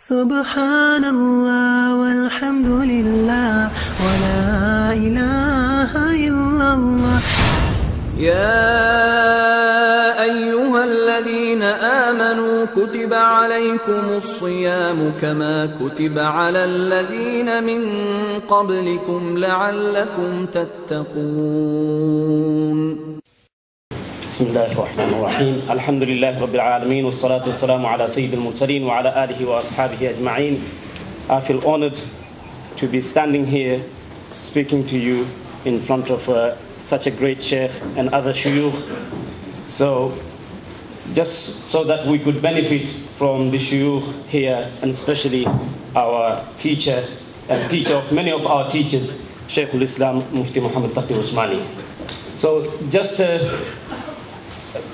سبحان الله والحمد لله ولا إله إلا الله. يا أيها الذين آمنوا كتب عليكم الصيام كما كتب على الذين من قبلكم لعلكم تتقون. بسم الله الرحمن الرحيم. الحمد لله رب العالمين والصلاة والسلام على سيد المرسلين وعلى آله وأصحابه أجمعين. I feel honored to be standing here speaking to you in front of such a great sheikh and other shuyukh. So just so that we could benefit from the shuyukh here, and especially our teacher and teacher of many of our teachers, Shaykh al-Islam Mufti Muhammad Taqi Usmani. So just a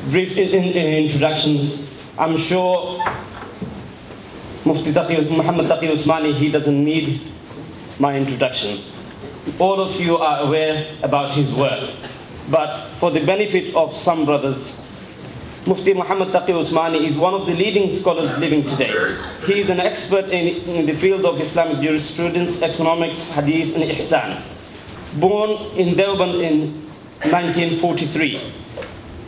brief introduction. I'm sure Mufti Muhammad Taqi Usmani, he doesn't need my introduction. All of you are aware about his work. But for the benefit of some brothers, Mufti Muhammad Taqi Usmani is one of the leading scholars living today. He is an expert in the field of Islamic jurisprudence, economics, hadith, and ihsan. Born in Deoband in 1943.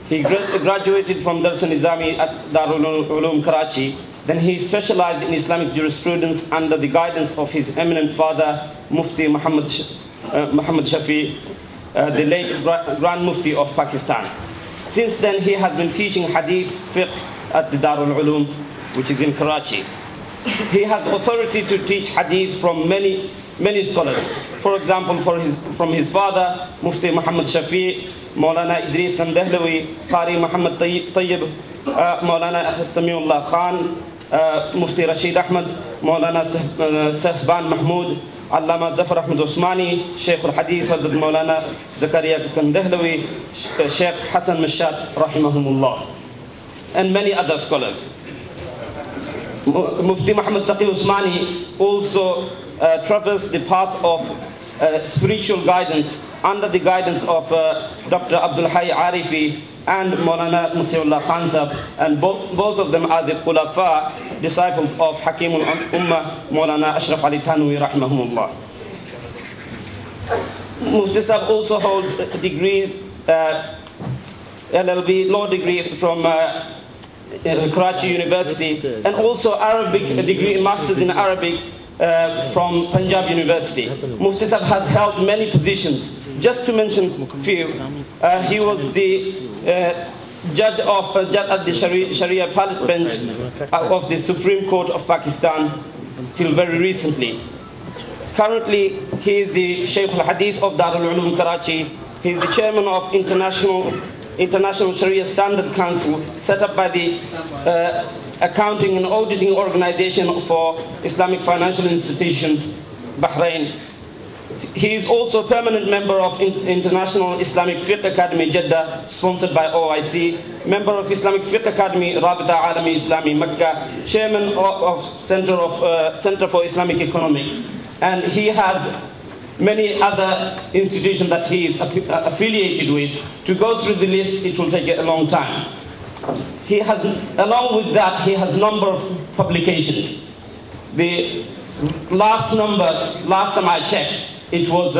He graduated from Dars al-Nizami at Darul Uloom Karachi. Then he specialized in Islamic jurisprudence under the guidance of his eminent father, Mufti Muhammad Shafi, the late Grand Mufti of Pakistan. Since then, he has been teaching hadith fiqh at the Darul Uloom, which is in Karachi. He has authority to teach hadith from many scholars. For example, from his father, Mufti Muhammad Shafi, Maulana Idris Kandahlawi, Qari Muhammad Tayyib, Maulana Samiullah Khan, Mufti Rashid Ahmad, Maulana Sahban Mahmud, Allama Zafar Ahmad Usmani, Shaykh al-Hadith, Hazrat Maulana Zakaria Kandahlawi, Shaykh Hassan Mashat, rahimahumullah, and many other scholars. Mufti Muhammad Taqi Usmani also traversed the path of spiritual guidance under the guidance of Dr. Abdul Hayy Arifi and Maulana Musiullah Khan Sahab, and both of them are the Khulafa, disciples of Hakim al-Ummah, Maulana Ashraf Ali Thanwi rahimahumullah. Mufti Sahab also holds degrees, LLB, law degree from Karachi University, and also Arabic, a degree in Masters in Arabic from Punjab University. Mufti Sahab has held many positions. Just to mention a few, he was the judge at the Sharia Appellate Bench of the Supreme Court of Pakistan till very recently. Currently, he is the Shaykh al-Hadith of Darul Uloom Karachi. He is the chairman of International Sharia Standard Council, set up by the Accounting and Auditing Organization for Islamic Financial Institutions, Bahrain. He is also a permanent member of International Islamic Fiqh Academy, Jeddah, sponsored by OIC, member of Islamic Fiqh Academy, Rabita Alami Islami, Mecca, chairman of Center for Islamic Economics, and he has many other institutions that he is affiliated with. To go through the list, it will take a long time. He has, along with that, he has a number of publications. The last time I checked, it was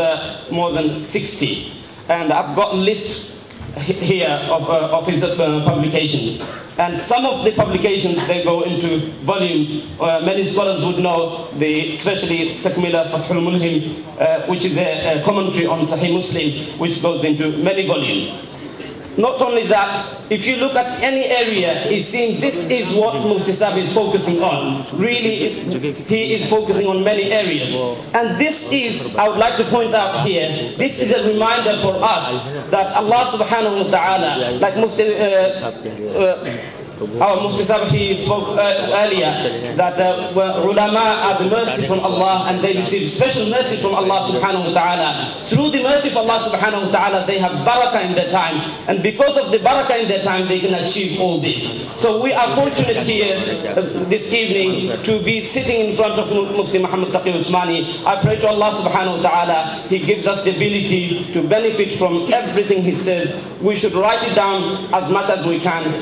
more than 60. And I've got a list here of his publications. And some of the publications, they go into volumes. Many scholars would know, especially Takmila Fathul Mulhim, which is a commentary on Sahih Muslim, which goes into many volumes. Not only that, if you look at any area, it seems this is what Mufti Sahab is focusing on. Really, he is focusing on many areas. And this is, I would like to point out here, this is a reminder for us that Allah subhanahu wa ta'ala, like our Mufti Sahab, he spoke earlier that ulama are the mercy from Allah, and they receive special mercy from Allah subhanahu wa ta'ala. Through the mercy of Allah subhanahu wa ta'ala, they have barakah in their time, and because of the barakah in their time, they can achieve all this. So we are fortunate here this evening to be sitting in front of Mufti Muhammad Taqi Usmani. I pray to Allah subhanahu wa ta'ala, he gives us the ability to benefit from everything he says. We should write it down as much as we can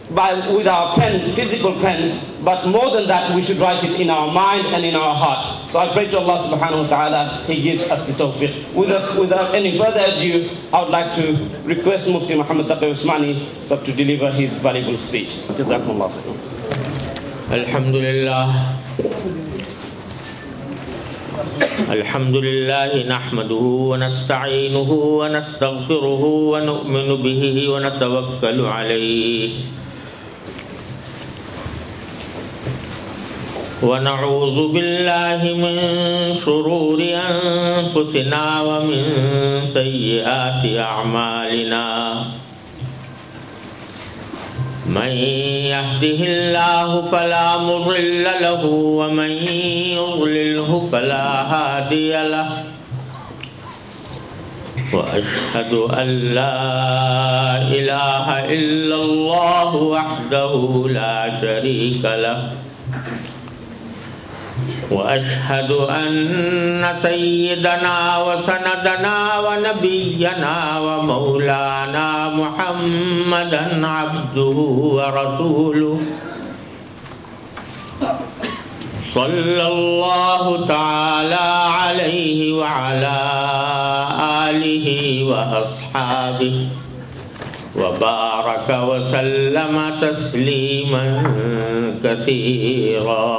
with our pen, physical pen, but more than that, we should write it in our mind and in our heart. So I pray to Allah subhanahu wa ta'ala, He gives us the tawfiq. Without any further ado, I would like to request Mufti Muhammad Taqi Usmani to deliver his valuable speech. Jazakumullah khairan. Alhamdulillah. Alhamdulillah nahmaduhu wa nasta'inuhu wa nastaghfiruhu wa nu'minu bihi wa natawakkalu alayhi wa na'udhu billahi min shururi anfusina wa min sayyiati a'malina. من يهده الله فلا مضل له ومن يضلله فلا هادي له وأشهد أن لا إله إلا الله وحده لا شريك له وأشهد أن سيدنا وسندنا ونبينا ومولانا محمدا عبده ورسوله صلى الله تعالى عليه وعلى آله وأصحابه وبارك وسلم تسليما كثيرا.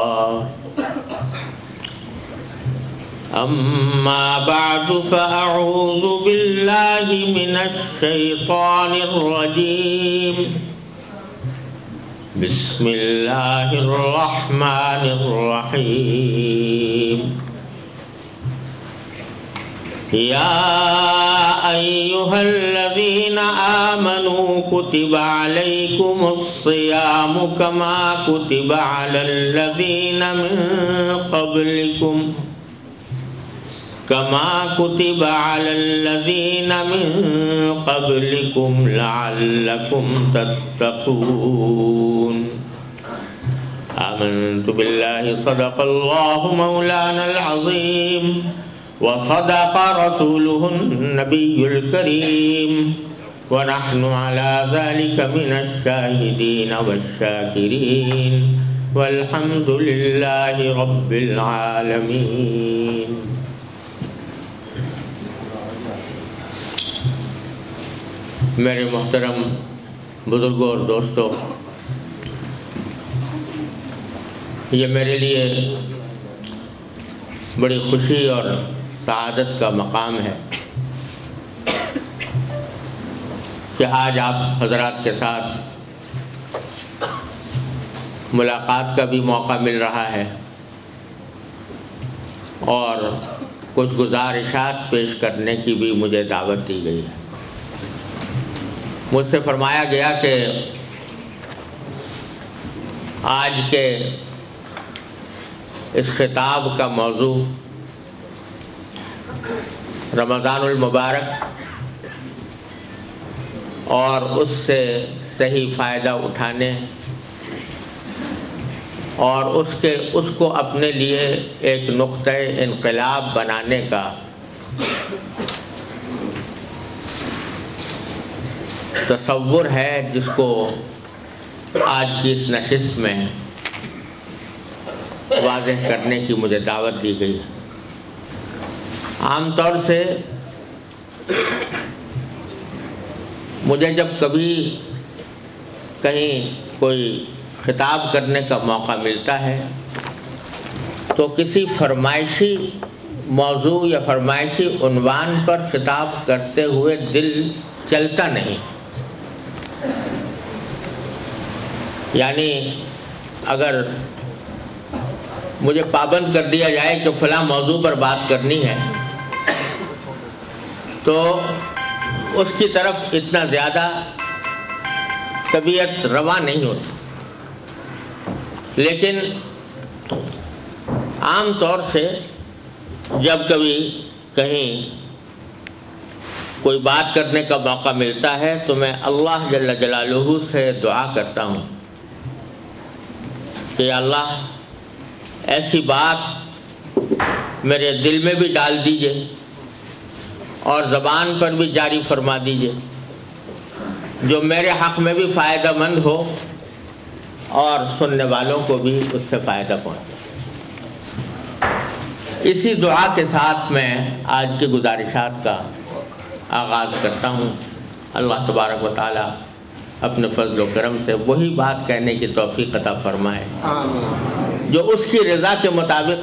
أما بعد فأعوذ بالله من الشيطان الرجيم. بسم الله الرحمن الرحيم. يا أيها الذين آمنوا كتب عليكم الصيام كما كتب على الذين من قبلكم لعلكم تتقون. آمنت بالله صدق الله مولانا العظيم وصدق رسوله النبي الكريم ونحن على ذلك من الشاهدين والشاكرين والحمد لله رب العالمين. میرے محترم بزرگوں اور دوستوں، یہ میرے لیے بڑی خوشی اور سعادت کا مقام ہے کہ آج آپ حضرات کے ساتھ ملاقات کا بھی موقع مل رہا ہے اور کچھ گزارشات پیش کرنے کی بھی مجھے دعوت دی گئی ہے. مجھ سے فرمایا گیا کہ آج کے اس خطاب کا موضوع رمضان المبارک اور اس سے صحیح فائدہ اٹھانے اور اس کو اپنے لیے ایک نقطہ انقلاب بنانے کا تصور ہے، جس کو آج کی اس نشست میں واضح کرنے کی مجھے دعوت دی گئی ہے. عام طور سے مجھے جب کبھی کہیں کوئی خطاب کرنے کا موقع ملتا ہے تو کسی فرمائشی موضوع یا فرمائشی عنوان پر خطاب کرتے ہوئے دل چلتا نہیں. یعنی اگر مجھے پابند کر دیا جائے کہ فلاں موضوع پر بات کرنی ہے تو اس کی طرف اتنا زیادہ طبیعت رواں نہیں ہوتی. لیکن عام طور سے جب کبھی کہیں کوئی بات کرنے کا موقع ملتا ہے تو میں اللہ جل جلالہ سے دعا کرتا ہوں کہ یا اللہ ایسی بات میرے دل میں بھی ڈال دیجئے اور زبان پر بھی جاری فرما دیجئے جو میرے حق میں بھی فائدہ مند ہو اور سننے والوں کو بھی اس سے فائدہ پہنچے۔ اسی دعا کے ساتھ میں آج کی گزارشات کا آغاز کرتا ہوں۔ اللہ تبارک و تعالی اپنے فضل و کرم سے وہی بات کہنے کی توفیق عطا فرمائے جو اس کی رضا کے مطابق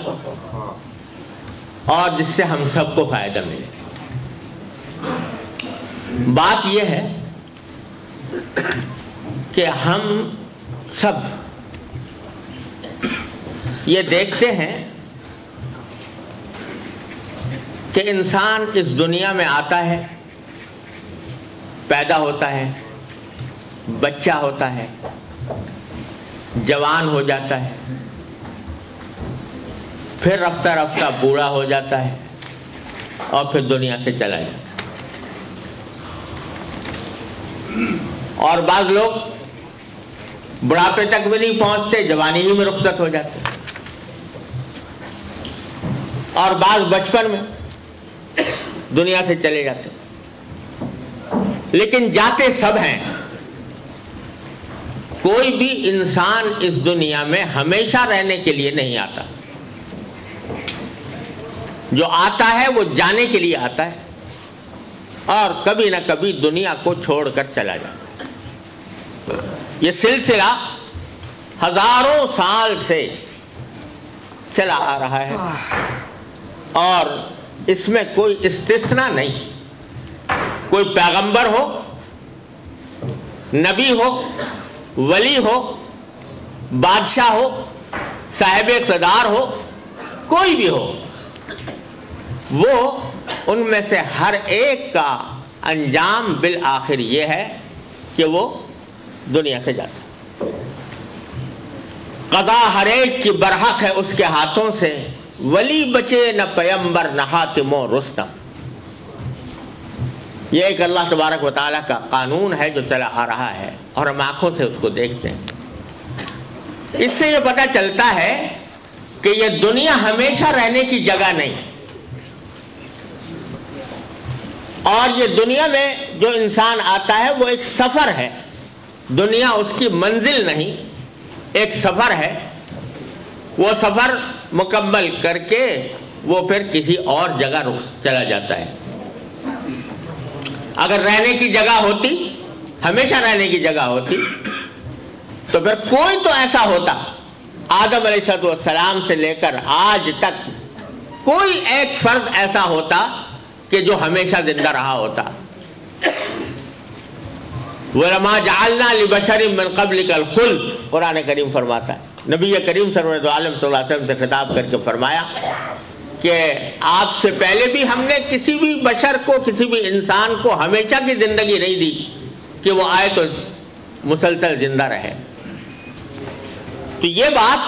اور جس سے ہم سب کو فائدہ ملے۔ بات یہ ہے کہ ہم سب یہ دیکھتے ہیں کہ انسان اس دنیا میں آتا ہے، پیدا ہوتا ہے، بچہ ہوتا ہے، جوان ہو جاتا ہے، پھر رفتہ رفتہ بوڑھا ہو جاتا ہے اور پھر دنیا سے چلا جاتا ہے۔ اور بعض لوگ بڑھاپے تک بھی نہیں پہنچتے، جوانی ہی میں رخصت ہو جاتے، اور بعض بچپن میں دنیا سے چلے جاتے، لیکن جاتے سب ہیں۔ کوئی بھی انسان اس دنیا میں ہمیشہ رہنے کے لیے نہیں آتا، جو آتا ہے وہ جانے کے لیے آتا ہے اور کبھی نہ کبھی دنیا کو چھوڑ کر چلا جاتا ہے۔ یہ سلسلہ ہزاروں سال سے چلا آ رہا ہے اور اس میں کوئی استثناء نہیں۔ کوئی پیغمبر ہو، نبی ہو، ولی ہو، بادشاہ ہو، صاحب اقتدار ہو، کوئی بھی ہو، وہ ان میں سے ہر ایک کا انجام بالآخر یہ ہے کہ وہ دنیا سے جاتا ہے۔ قضا ہر ایک کی برحق ہے اس کے ہاتھوں سے، ولی بچے نہ پیمبر نہ حاتم و رستم۔ یہ ایک اللہ تبارک و تعالیٰ کا قانون ہے جو چلا آ رہا ہے اور ہم آنکھوں سے اس کو دیکھتے ہیں۔ اس سے یہ پتہ چلتا ہے کہ یہ دنیا ہمیشہ رہنے کی جگہ نہیں، اور یہ دنیا میں جو انسان آتا ہے وہ ایک سفر ہے۔ دنیا اس کی منزل نہیں، ایک سفر ہے۔ وہ سفر مکمل کر کے وہ پھر کسی اور جگہ چلا جاتا ہے۔ اگر رہنے کی جگہ ہوتی، ہمیشہ رہنے کی جگہ ہوتی، تو پھر کوئی تو ایسا ہوتا، آدم علیہ السلام سے لے کر آج تک کوئی ایک فرد ایسا ہوتا کہ جو ہمیشہ زندہ رہا ہوتا۔ وَلَمَا جَعَلْنَا لِبَشَرٍ مِّن قَبْلِكَ الْخُلْدَ، قرآن کریم فرماتا ہے۔ نبی کریم سرورت عالم صلی اللہ علیہ وسلم سے خطاب کر کے فرمایا کہ آپ سے پہلے بھی ہم نے کسی بھی بشر کو، کسی بھی انسان کو ہمیشہ کی زندگی نہیں دی کہ وہ آئے تو مسلسل زندہ رہے۔ تو یہ بات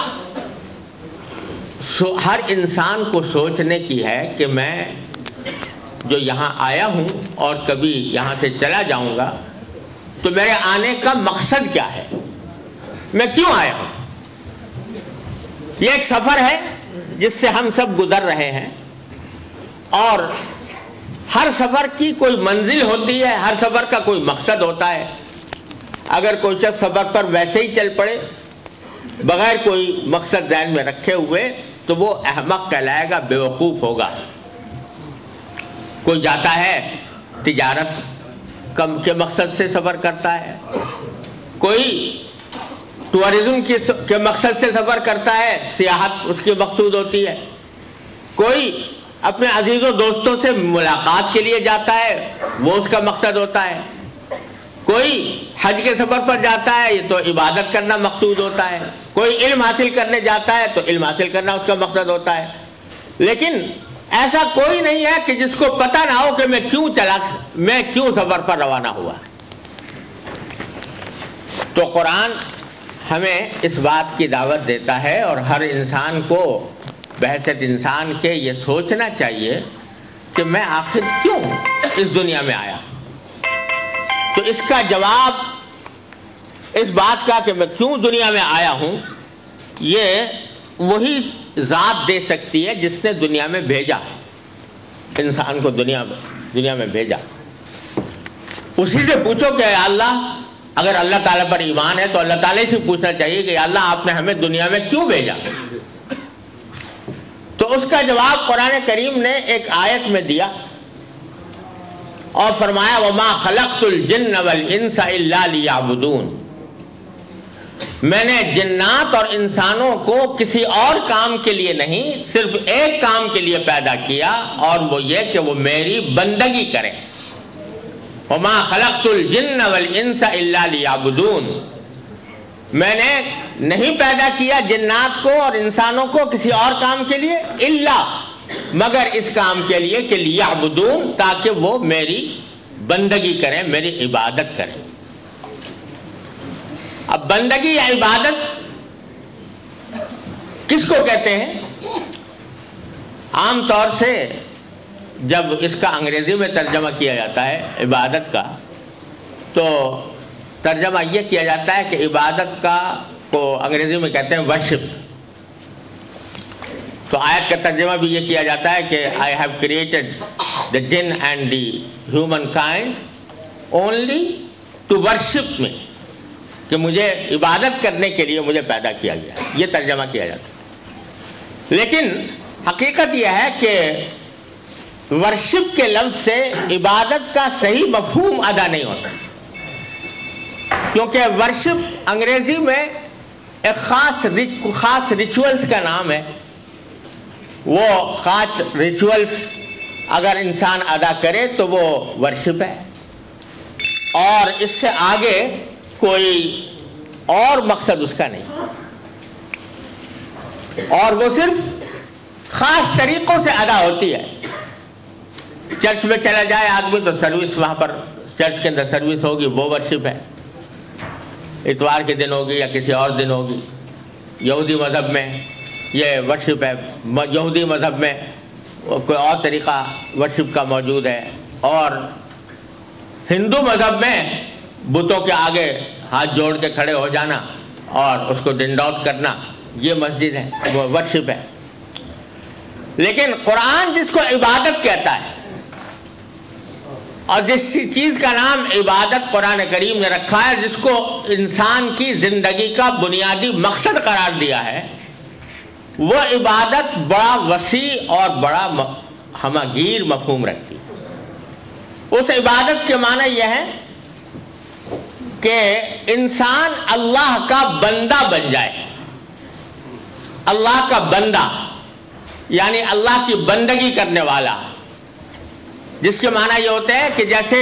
ہر انسان کو سوچنے کی ہے کہ میں جو یہاں آیا ہوں اور کبھی یہاں سے چلا جاؤں گا، تو میرے آنے کا مقصد کیا ہے، میں کیوں آیا ہوں۔ یہ ایک سفر ہے جس سے ہم سب گزر رہے ہیں، اور ہر سفر کی کوئی منزل ہوتی ہے، ہر سفر کا کوئی مقصد ہوتا ہے۔ اگر کوئی شخص سفر پر ویسے ہی چل پڑے بغیر کوئی مقصد ذہن میں رکھے ہوئے تو وہ احمق کہلائے گا، بیوقوف ہوگا۔ کوئی جاتا ہے تجارت کے مقصد سے سفر کرتا ہے، کوئی ٹورزم کے مقصد سے سفر کرتا ہے، سیاحت اس کی مقصود ہوتی ہے، کوئی اپنے عزیز و دوستوں سے ملاقات کے لیے جاتا ہے، وہ اس کا مقصد ہوتا ہے، کوئی حج کے سفر پر جاتا ہے، یہ تو عبادت کرنا مقصود ہوتا ہے، کوئی علم حاصل کرنے جاتا ہے تو علم حاصل کرنا اس کا مقصد ہوتا ہے۔ لیکن ایسا کوئی نہیں ہے کہ جس کو پتہ نہ ہو کہ میں کیوں سفر پر روانہ ہوا۔ تو قرآن ہمیں اس بات کی دعوت دیتا ہے، اور ہر انسان کو بحیثیت انسان کے یہ سوچنا چاہیے کہ میں آخر کیوں اس دنیا میں آیا۔ تو اس کا جواب، اس بات کا کہ میں کیوں دنیا میں آیا ہوں، یہ وہی ذات دے سکتی ہے جس نے دنیا میں بھیجا، انسان کو دنیا میں بھیجا۔ اسی سے پوچھو کہ اے اللہ، اگر اللہ تعالیٰ پر ایمان ہے تو اللہ تعالیٰ سے پوچھنا چاہیے کہ اللہ آپ نے ہمیں دنیا میں کیوں بھیجا؟ تو اس کا جواب قرآن کریم نے ایک آیت میں دیا اور فرمایا وَمَا خَلَقْتُ الْجِنَّ وَالْإِنسَ إِلَّا لِيَعْبُدُونَ، میں نے جنات اور انسانوں کو کسی اور کام کے لیے نہیں، صرف ایک کام کے لیے پیدا کیا، اور وہ یہ کہ وہ میری بندگی کریں۔ وَمَا خَلَقْتُ الْجِنَّ وَالْإِنسَ إِلَّا لِيَعْبُدُونَ، میں نے نہیں پیدا کیا جنات کو اور انسانوں کو کسی اور کام کے لیے، الا مگر اس کام کے لیے کہ لیعبدون، تاکہ وہ میری بندگی کریں، میری عبادت کریں۔ اب بندگی یا عبادت کس کو کہتے ہیں؟ عام طور سے جب اس کا انگریزی میں ترجمہ کیا جاتا ہے عبادت کا، تو ترجمہ یہ کیا جاتا ہے کہ عبادت کا کو انگریزی میں کہتے ہیں ورشپ۔ تو آیت کا ترجمہ بھی یہ کیا جاتا ہے کہ I have created the jinn and the humankind only to worship me، کہ مجھے عبادت کرنے کے لیے مجھے پیدا کیا گیا، یہ ترجمہ کیا جاتا ہے۔ لیکن حقیقت یہ ہے کہ ورشپ کے لفظ سے عبادت کا صحیح مفہوم ادا نہیں ہوتا، کیونکہ ورشپ انگریزی میں ایک خاص ریچولز کا نام ہے۔ وہ خاص ریچولز اگر انسان ادا کرے تو وہ ورشپ ہے، اور اس سے آگے کوئی اور مقصد اس کا نہیں، اور وہ صرف خاص طریقوں سے ادا ہوتی ہے۔ چرچ میں چلا جائے آدمی تو سروس، وہاں پر چرچ کے اندر سروس ہوگی، وہ ورشپ ہے۔ اتوار کے دن ہوگی یا کسی اور دن ہوگی۔ یہودی مذہب میں یہ ورشپ ہے، یہودی مذہب میں کوئی اور طریقہ ورشپ کا موجود ہے، اور ہندو مذہب میں بتوں کے آگے ہاتھ جوڑ کے کھڑے ہو جانا اور اس کو ڈنڈوت کرنا، یہ مسجد ہے، وہ ورشپ ہے۔ لیکن قرآن جس کو عبادت کہتا ہے، اور جس چیز کا نام عبادت قرآن کریم نے رکھا ہے، جس کو انسان کی زندگی کا بنیادی مقصد قرار دیا ہے، وہ عبادت بڑا وسیع اور بڑا ہمہ گیر مفہوم رکھتی ہے۔ اس عبادت کے معنی یہ ہے کہ انسان اللہ کا بندہ بن جائے۔ اللہ کا بندہ یعنی اللہ کی بندگی کرنے والا، جس کے معنی یہ ہوتے ہیں کہ جیسے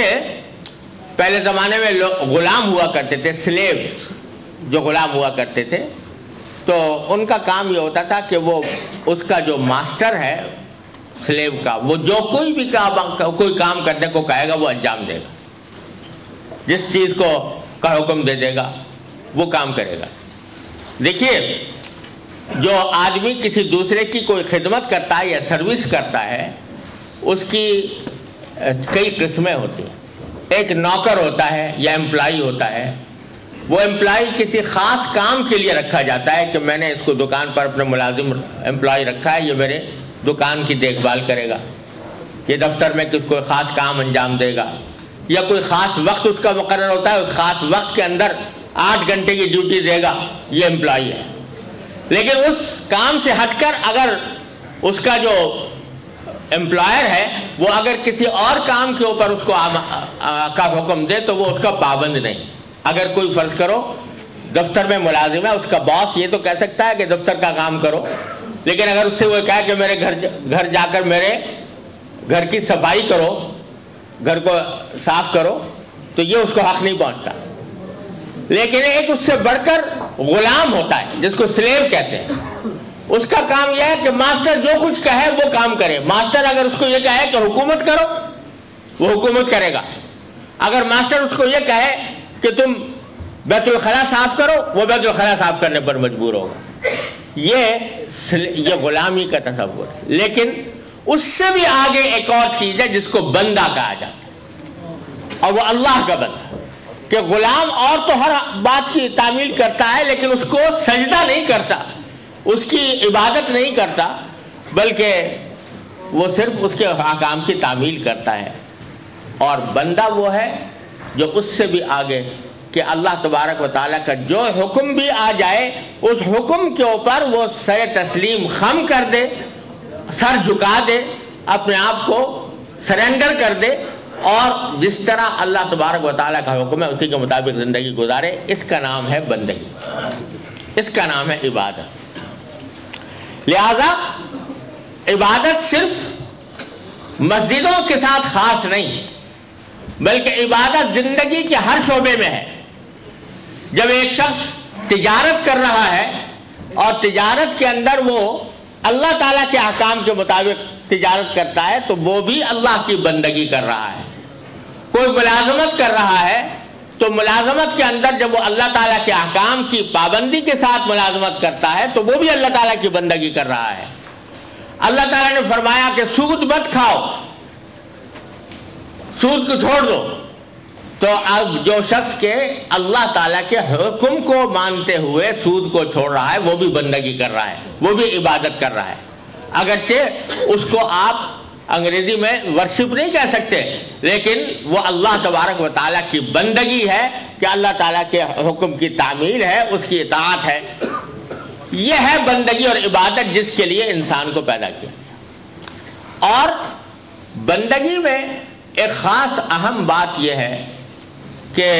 پہلے زمانے میں غلام ہوا کرتے تھے، سلیو جو غلام ہوا کرتے تھے، تو ان کا کام یہ ہوتا تھا کہ وہ اس کا جو ماسٹر ہے سلیو کا، وہ جو کوئی کام کرنے کو کہے گا وہ انجام دے گا، جس چیز کو کا حکم دے دے گا وہ کام کرے گا۔ دیکھیے، جو آدمی کسی دوسرے کی کوئی خدمت کرتا ہے یا سروس کرتا ہے، اس کی کئی قسمیں ہوتی ہیں۔ ایک نوکر ہوتا ہے یا امپلائی ہوتا ہے۔ وہ امپلائی کسی خاص کام کے لیے رکھا جاتا ہے کہ میں نے اس کو دکان پر اپنے ملازم امپلائی رکھا ہے، یہ میرے دکان کی دیکھ بھال کرے گا، یہ دفتر میں کوئی خاص کام انجام دے گا، یا کوئی خاص وقت اس کا مقرر ہوتا ہے، اس خاص وقت کے اندر 8 گھنٹے کی ڈیوٹی دے گا، یہ امپلائی ہے۔ لیکن اس کام سے ہٹ کر اگر اس کا جو امپلائر ہے وہ اگر کسی اور کام کے اوپر اس کو کا حکم دے تو وہ اس کا پابند نہیں۔ اگر کوئی فرض کرو دفتر میں ملازم ہے، اس کا باس یہ تو کہہ سکتا ہے کہ دفتر کا کام کرو، لیکن اگر اس سے وہ کہے کہ میرے گھر جا کر میرے گھر کی صفائی کرو، گھر کو صاف کرو، تو یہ اس کو حق نہیں پہنچتا۔ لیکن ایک اس سے بڑھ کر غلام ہوتا ہے جس کو سلیو کہتے ہیں، اس کا کام یہ ہے کہ ماسٹر جو کچھ کہے وہ کام کرے۔ ماسٹر اگر اس کو یہ کہے کہ حکومت کرو، وہ حکومت کرے گا۔ اگر ماسٹر اس کو یہ کہے کہ تم بیت الخلا صاف کرو، وہ بیت الخلا صاف کرنے پر مجبور ہوگا۔ یہ غلامی کا تصور ہے۔ لیکن اس سے بھی آگے ایک اور چیز ہے جس کو بندہ کہا جاتا ہے، اور وہ اللہ کا بندہ، کہ غلام اور تو ہر بات کی تعمیل کرتا ہے لیکن اس کو سجدہ نہیں کرتا، اس کی عبادت نہیں کرتا، بلکہ وہ صرف اس کے احکام کی تعمیل کرتا ہے۔ اور بندہ وہ ہے جو اس سے بھی آگے کہ اللہ تبارک و تعالیٰ کا جو حکم بھی آ جائے اس حکم کے اوپر وہ سر تسلیم خم کر دے، سر جھکا دے، اپنے آپ کو سرنڈر کر دے، اور جس طرح اللہ تبارک و تعالیٰ کا حکم ہے اسی کے مطابق زندگی گزارے. اس کا نام ہے بندگی، اس کا نام ہے عبادت. لہذا عبادت صرف مسجدوں کے ساتھ خاص نہیں، بلکہ عبادت زندگی کے ہر شعبے میں ہے. جب ایک شخص تجارت کر رہا ہے اور تجارت کے اندر وہ اللہ تعالیٰ کے احکام کے مطابق تجارت کرتا ہے تو وہ بھی اللہ کی بندگی کر رہا ہے. کوئی ملازمت کر رہا ہے تو ملازمت کے اندر جب وہ اللہ تعالیٰ کے احکام کی پابندی کے ساتھ ملازمت کرتا ہے تو وہ بھی اللہ تعالیٰ کی بندگی کر رہا ہے. اللہ تعالیٰ نے فرمایا کہ سود مت کھاؤ، سود کو چھوڑ دو. تو اب جو شخص کے اللہ تعالیٰ کے حکم کو مانتے ہوئے سود کو چھوڑ رہا ہے وہ بھی بندگی کر رہا ہے، وہ بھی عبادت کر رہا ہے. اگرچہ اس کو آپ انگریزی میں ورشپ نہیں کہہ سکتے، لیکن وہ اللہ تبارک و تعالیٰ کی بندگی ہے کہ اللہ تعالیٰ کے حکم کی تعمیل ہے، اس کی اطاعت ہے. یہ ہے بندگی اور عبادت جس کے لیے انسان کو پیدا کیا. اور بندگی میں ایک خاص اہم بات یہ ہے کہ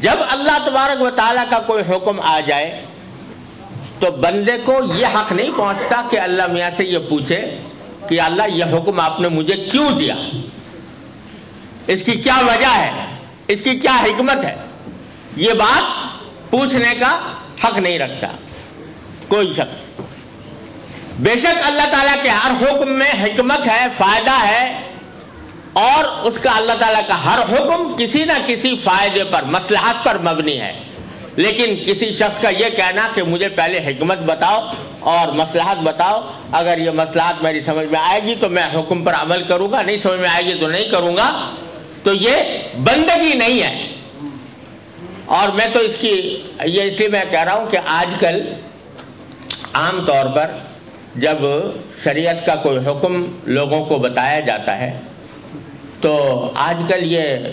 جب اللہ تبارک و تعالیٰ کا کوئی حکم آ جائے تو بندے کو یہ حق نہیں پہنچتا کہ اللہ میاں سے یہ پوچھے کہ اللہ یہ حکم آپ نے مجھے کیوں دیا، اس کی کیا وجہ ہے، اس کی کیا حکمت ہے. یہ بات پوچھنے کا حق نہیں رکھتا کوئی شخص. بے شک اللہ تعالیٰ کے ہر حکم میں حکمت ہے، فائدہ ہے، اور اس کا اللہ تعالیٰ کا ہر حکم کسی نہ کسی فائدے پر، مصلحت پر مبنی ہے. لیکن کسی شخص کا یہ کہنا کہ مجھے پہلے حکمت بتاؤ اور مصلحت بتاؤ، اگر یہ مصلحت میری سمجھ میں آئے گی تو میں حکم پر عمل کروں گا، نہیں سمجھ میں آئے گی تو نہیں کروں گا، تو یہ بندگی نہیں ہے. اور میں تو اس لیے میں کہہ رہا ہوں کہ آج کل عام طور پر جب شریعت کا کوئی حکم لوگوں کو بتایا جاتا ہے تو آج کل یہ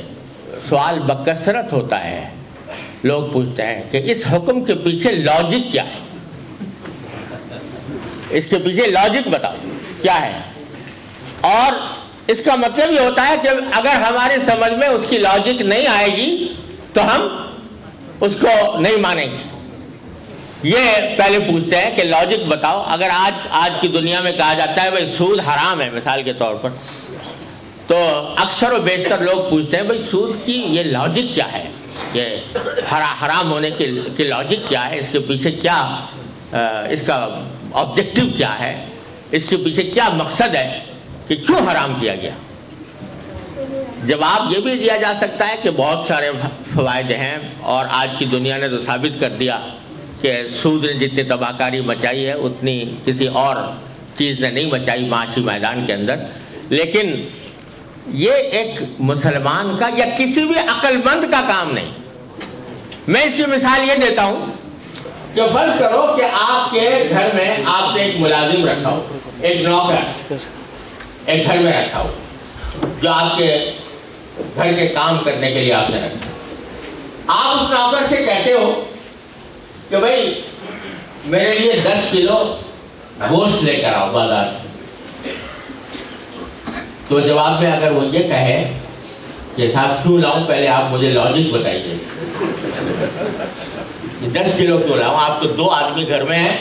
سوال بکثرت ہوتا ہے. لوگ پوچھتے ہیں کہ اس حکم کے پیچھے لاجک کیا ہے، اس کے پیچھے لاجک بتاؤ کیا ہے. اور اس کا مطلب یہ ہوتا ہے کہ اگر ہماری سمجھ میں اس کی لاجک نہیں آئے گی تو ہم اس کو نہیں مانیں گے. یہ پہلے پوچھتے ہیں کہ لاجک بتاؤ. اگر آج کی دنیا میں کہا جاتا ہے بھائی سود حرام ہے مثال کے طور پر، تو اکثر و بیشتر لوگ پوچھتے ہیں بھائی سود کی یہ لاجک کیا ہے، یہ حرام ہونے کی لاجک کیا ہے، اس کے پیچھے کیا، اس کا آبجیکٹو کیا ہے، اس کے پیچھے کیا مقصد ہے کہ کیوں حرام کیا گیا. جواب یہ بھی دیا جا سکتا ہے کہ بہت سارے فوائد ہیں، اور آج کی دنیا نے تو ثابت کر دیا کہ سود نے جتنی تباہ کاری مچائی ہے اتنی کسی اور چیز نے نہیں مچائی معاشی میدان کے اندر. لیکن یہ ایک مسلمان کا یا کسی بھی عقل مند کا کام نہیں. میں اس کی مثال یہ دیتا ہوں کہ فرض کرو کہ آپ کے گھر میں آپ نے ایک ملازم رکھا ہو، ایک نوکر ایک گھر میں رکھا ہو جو آپ کے گھر کے کام کرنے کے لیے آپ نے رکھا. آپ اس نوکر سے کہتے ہو کہ بھائی میرے لیے 10 کلو گوشت لے کر آؤ بازار سے. تو جواب میں اگر وہ یہ کہے کہ صاحب کیوں لاؤں، پہلے آپ مجھے لاجک بتائیے 10 کلو کیوں لاؤں. آپ تو 2 آدمی گھر میں ہیں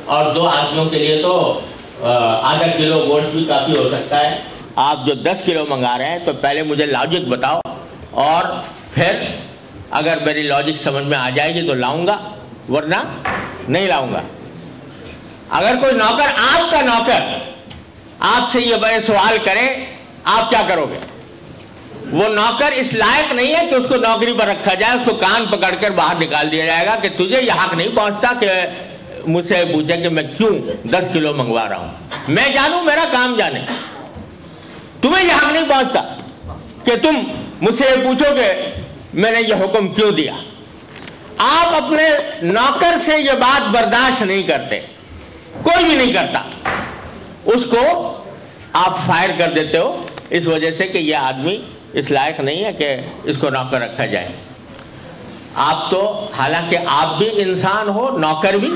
اور 2 آدمیوں کے لیے تو آدھا کلو گوشت بھی کافی ہو سکتا ہے. آپ جو 10 کلو منگا رہے ہیں تو پہلے مجھے لاجک بتاؤ، اور پھر اگر میری لاجک سمجھ میں آ جائے گی تو لاؤں گا، ورنہ نہیں لاؤں گا. اگر کوئی نوکر، آپ کا نوکر آپ سے یہ بڑے سوال کرے، آپ کیا کرو گے؟ وہ نوکر اس لائق نہیں ہے کہ اس کو نوکری پر رکھا جائے، اس کو کان پکڑ کر باہر نکال دیا جائے گا کہ تجھے یہ حق نہیں پہنچتا کہ مجھ سے پوچھے کہ میں کیوں 10 کلو منگوا رہا ہوں. میں جانوں، میرا کام جانے. تمہیں یہ حق نہیں پہنچتا کہ تم مجھ سے یہ پوچھو کہ میں نے یہ حکم کیوں دیا. آپ اپنے نوکر سے یہ بات برداشت نہیں کرتے، کوئی بھی نہیں کرتا. اس کو آپ فائر کر دیتے ہو اس وجہ سے کہ یہ آدمی اس لائق نہیں ہے کہ اس کو نوکر رکھا جائے. آپ تو حالانکہ آپ بھی انسان ہو، نوکر بھی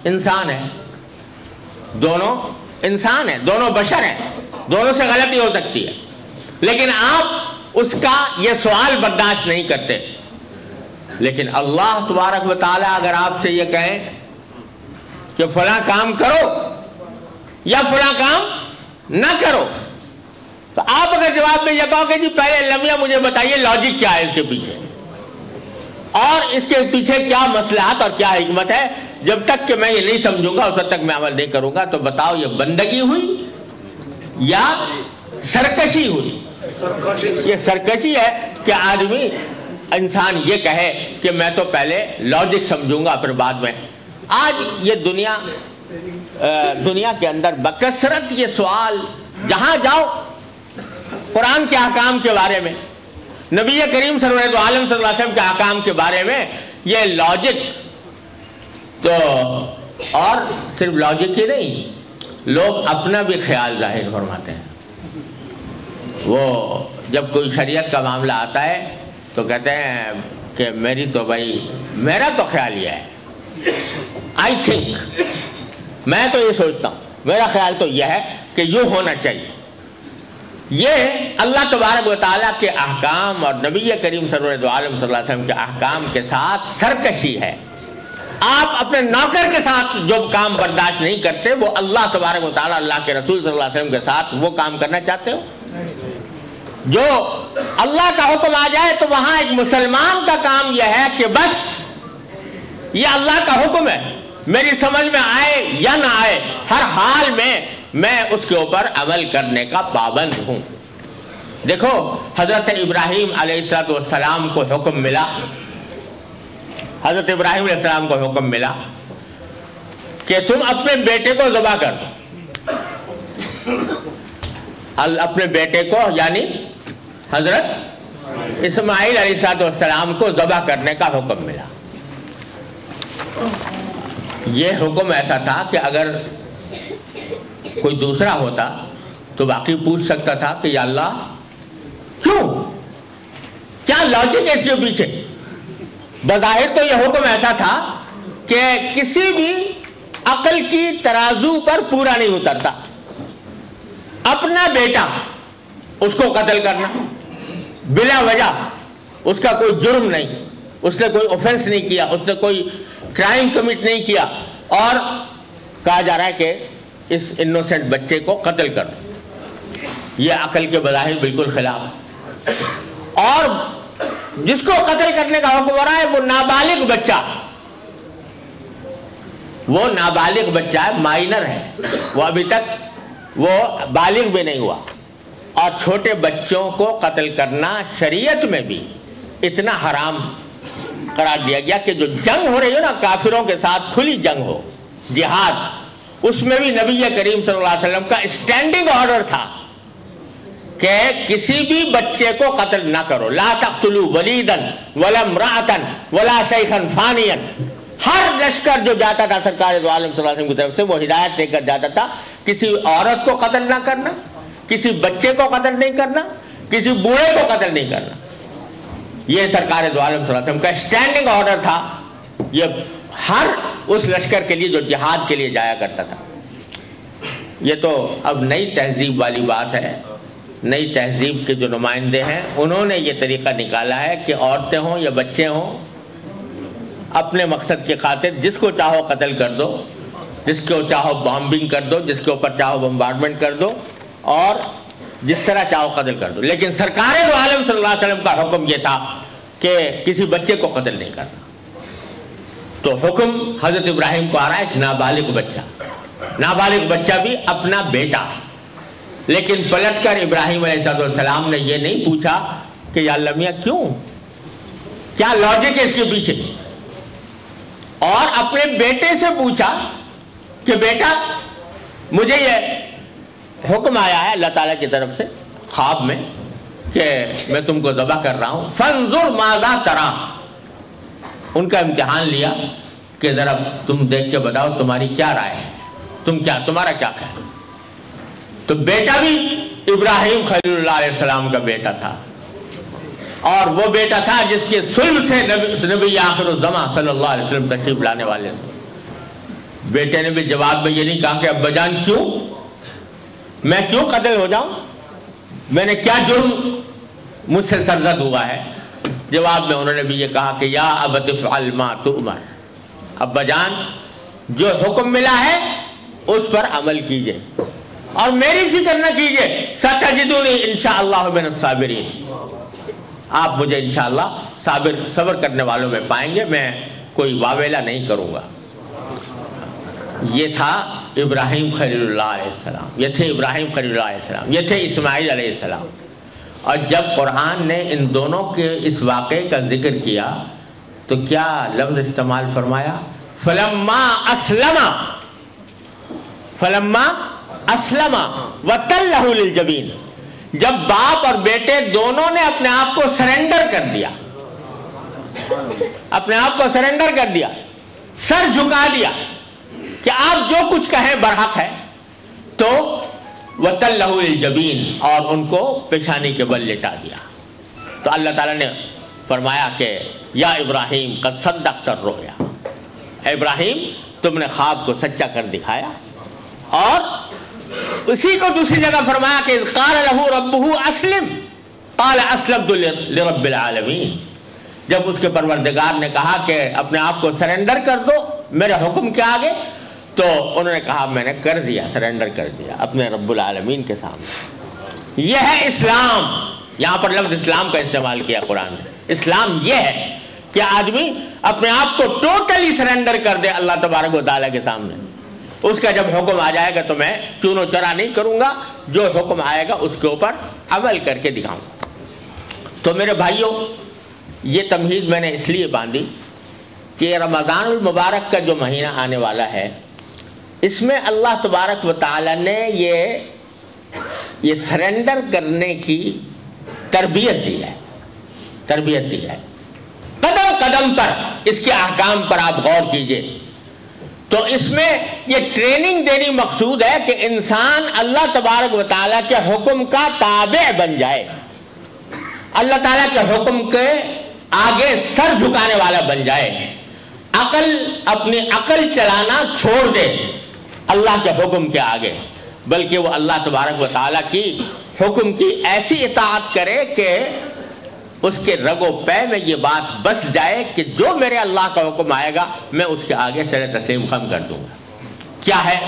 انسان ہے، دونوں انسان ہیں، دونوں بشر ہیں، دونوں سے غلطی ہو سکتی ہے، لیکن آپ اس کا یہ سوال برداشت نہیں کرتے. لیکن اللہ تبارک و تعالیٰ اگر آپ سے یہ کہیں کہ فلاں کام کرو یا فلاں کام نہ کرو، تو آپ اگر جواب میں یہ کہو کہ جی پہلے لمحہ مجھے بتائیے لاجک کیا ہے اس کے پیچھے، اور اس کے پیچھے کیا مصلحت اور کیا حکمت ہے، جب تک کہ میں یہ نہیں سمجھوں گا اس وقت تک میں عمل نہیں کروں گا، تو بتاؤ یہ بندگی ہوئی یا سرکشی ہوئی؟ یہ سرکشی ہے کہ آدمی انسان یہ کہے کہ میں تو پہلے لاجک سمجھوں گا پھر بعد میں. آج یہ دنیا کے اندر بکثرت یہ سوال جہاں جاؤ قرآن کے احکام کے بارے میں، نبی کریم سرور عالم صلی اللہ علیہ وسلم کے احکام کے بارے میں، یہ لاجک تو، اور صرف لاجک ہی نہیں، لوگ اپنا بھی خیال ظاہر فرماتے ہیں. وہ جب کوئی شریعت کا معاملہ آتا ہے تو کہتے ہیں کہ میرا تو خیال یہ ہے، آئی تھنک، میں تو یہ سوچتا ہوں، میرا خیال تو یہ ہے کہ یوں ہونا چاہیے. یہ اللہ تبارک و تعالیٰ کے احکام اور نبی کریم سرور عالم صلی اللہ علیہ وسلم کے احکام کے ساتھ سرکشی ہے. آپ اپنے نوکر کے ساتھ جو کام برداشت نہیں کرتے، وہ اللہ تبارک و تعالیٰ اللہ کے رسول صلی اللہ علیہ وسلم کے ساتھ وہ کام کرنا چاہتے ہو. جو اللہ کا حکم آ جائے تو وہاں ایک مسلمان کا کام یہ ہے کہ بس یہ اللہ کا حکم ہے، میری سمجھ میں آئے یا نہ آئے، ہر حال میں اس کے اوپر عمل کرنے کا پابند ہوں. دیکھو حضرت ابراہیم علیہ السلام کو حکم ملا، حضرت ابراہیم علیہ السلام کو حکم ملا کہ تم اپنے بیٹے کو ذبح کر دو. اپنے بیٹے کو یعنی حضرت اسماعیل علیہ السلام کو ذبح کرنے کا حکم ملا. یہ حکم ایسا تھا کہ اگر کوئی دوسرا ہوتا تو باقی پوچھ سکتا تھا کہ یا اللہ کیوں، کیا لاجک ہے اس کے پیچھے. بظاہر تو یہ حکم ایسا تھا کہ کسی بھی عقل کی ترازو پر پورا نہیں اترتا. اپنا بیٹا اس کو قتل کرنا بلا وجہ، اس کا کوئی جرم نہیں، اس نے کوئی اوفنس نہیں کیا، اس نے کوئی کرائم کمٹ نہیں کیا، اور کہا جا رہا ہے کہ اس انوسنٹ بچے کو قتل کر دو. یہ عقل کے بظاہر بالکل خلاف. اور جس کو قتل کرنے کا حکم ہو رہا ہے وہ نابالغ بچہ، وہ نابالغ بچہ ہے، مائنر ہے، وہ ابھی تک وہ بالغ بھی نہیں ہوا. اور چھوٹے بچوں کو قتل کرنا شریعت میں بھی اتنا حرام قرار دیا گیا کہ جو جنگ ہو رہی ہو نا کافروں کے ساتھ، کھلی جنگ ہو، جہاد، اس میں بھی نبی کریم صلی اللہ علیہ وسلم کا اسٹینڈنگ آرڈر تھا کہ کسی بھی بچے کو قتل نہ کرو. لا تقتلوا ولیدا ولا امرأة ولا شیخا فانیا. ہر لشکر جو جاتا تھا سرکار دو عالم صلی اللہ علیہ وسلم کی طرف سے وہ ہدایت لے کر جاتا تھا، کسی عورت کو قتل نہ کرنا، کسی بچے کو قتل نہیں کرنا، کسی بوڑھے کو قتل نہیں کرنا. یہ سرکار دو عالم صلی اللہ علیہ وسلم کا اسٹینڈنگ آرڈر تھا. یہ ہر اس لشکر کے لیے جو جہاد کے لیے جایا کرتا تھا. یہ تو اب نئی تہذیب والی بات ہے. نئی تہذیب کے جو نمائندے ہیں انہوں نے یہ طریقہ نکالا ہے کہ عورتیں ہوں یا بچے ہوں، اپنے مقصد کی خاطر جس کو چاہو قتل کر دو، جس کو چاہو بامبنگ کر دو، جس کے اوپر چاہو بمبارڈمنٹ کر دو، اور جس طرح چاہو قتل کر دو. لیکن سرکار دو عالم صلی اللہ علیہ وسلم کا حکم یہ تھا کہ کسی بچے کو قتل نہیں کرنا. تو حکم حضرت ابراہیم کو آ رہا ہے کہ نابالغ بچہ، نابالغ بچہ بھی اپنا بیٹا. لیکن پلٹ کر ابراہیم علیہ السلام نے یہ نہیں پوچھا کہ یا اللہ میاں کیوں، کیا لاجک ہے اس کے پیچھے، اور اپنے بیٹے سے پوچھا کہ بیٹا مجھے یہ حکم آیا ہے اللہ تعالیٰ کی طرف سے خواب میں کہ میں تم کو ذبح کر رہا ہوں، فانظر ماذا ترى. ان کا امتحان لیا کہ ذرا تم دیکھ کے بتاؤ تمہاری کیا رائے ہے، تمہارا کیا خیال. تو بیٹا بھی ابراہیم خلیل اللہ علیہ السلام کا بیٹا تھا، اور وہ بیٹا تھا جس کے صلب سے نبی آخر الزمان صلی اللہ علیہ وسلم تشریف لانے والے تھے. بیٹے نے بھی جواب میں یہ نہیں کہا کہ ابا جان کیوں، میں کیوں قتل ہو جاؤں، میں نے کیا جرم مجھ سے سرزد ہوا ہے. جواب میں انہوں نے بھی یہ کہا کہ یا ابت افعل ما تؤمر، ابا جان جو حکم ملا ہے اس پر عمل کیجئے اور میری فکر نہ کیجئے. ستجدونی انشاءاللہ من الصابرین، آپ مجھے انشاءاللہ صبر کرنے والوں میں پائیں گے، میں کوئی واویلا نہیں کروں گا. یہ تھا ابراہیم خلیل اللہ علیہ السلام، یہ تھے ابراہیم خلیل اللہ علیہ السلام، یہ تھے اسماعیل علیہ السلام. اور جب قرآن نے ان دونوں کے اس واقعے کا ذکر کیا تو کیا لفظ استعمال فرمایا؟ فلما اسلم وتلہ للجبین. جب باپ اور بیٹے دونوں نے اپنے آپ کو سرنڈر کر دیا، اپنے آپ کو سرنڈر کر دیا، سر جھکا دیا کہ آپ جو کچھ کہیں برحق ہے، تو وَتَلَّهُ لِلْجَبِينِ، اور ان کو پیشانی کے بل لٹا دیا. تو اللہ تعالیٰ نے فرمایا کہ یا ابراہیم قد صدقت الرؤیا، ابراہیم تم نے خواب کو سچا کر دکھایا. اور اسی کو دوسری جگہ فرمایا کہ قال له ربه اسلم قال اسلمت لرب العالمین. جب اس کے پروردگار نے کہا کہ اپنے آپ کو سرنڈر کر دو میرے حکم کے آگے، تو انہوں نے کہا میں نے کر دیا، سرنڈر کر دیا اپنے رب العالمین کے سامنے. یہ ہے اسلام. یہاں پر لفظ اسلام کا استعمال کیا قرآن نے. اسلام یہ ہے کہ آدمی اپنے آپ کو ٹوٹلی سرنڈر کر دے اللہ تبارک و تعالیٰ کے سامنے. اس کا جب حکم آ جائے گا تو میں چون و چرا نہیں کروں گا، جو حکم آئے گا اس کے اوپر عمل کر کے دکھاؤں گا. تو میرے بھائیوں، یہ تمہید میں نے اس لیے باندھی کہ رمضان المبارک کا جو مہینہ آنے والا ہے، اس میں اللہ تبارک و تعالیٰ نے یہ سرنڈر کرنے کی تربیت دی ہے، تربیت دی ہے. قدم قدم پر اس کے احکام پر آپ غور کیجئے تو اس میں یہ ٹریننگ دینی مقصود ہے کہ انسان اللہ تبارک و تعالیٰ کے حکم کا تابع بن جائے، اللہ تعالیٰ کے حکم کے آگے سر جھکانے والا بن جائے، اپنی عقل چلانا چھوڑ دے اللہ کے حکم کے آگے، بلکہ وہ اللہ تبارک و تعالیٰ کی حکم کی ایسی اطاعت کرے کہ اس کے رگ و پے میں یہ بات بس جائے کہ جو میرے اللہ کا حکم آئے گا میں اس کے آگے سر تسلیم خم کر دوں گا. کیا ہے؟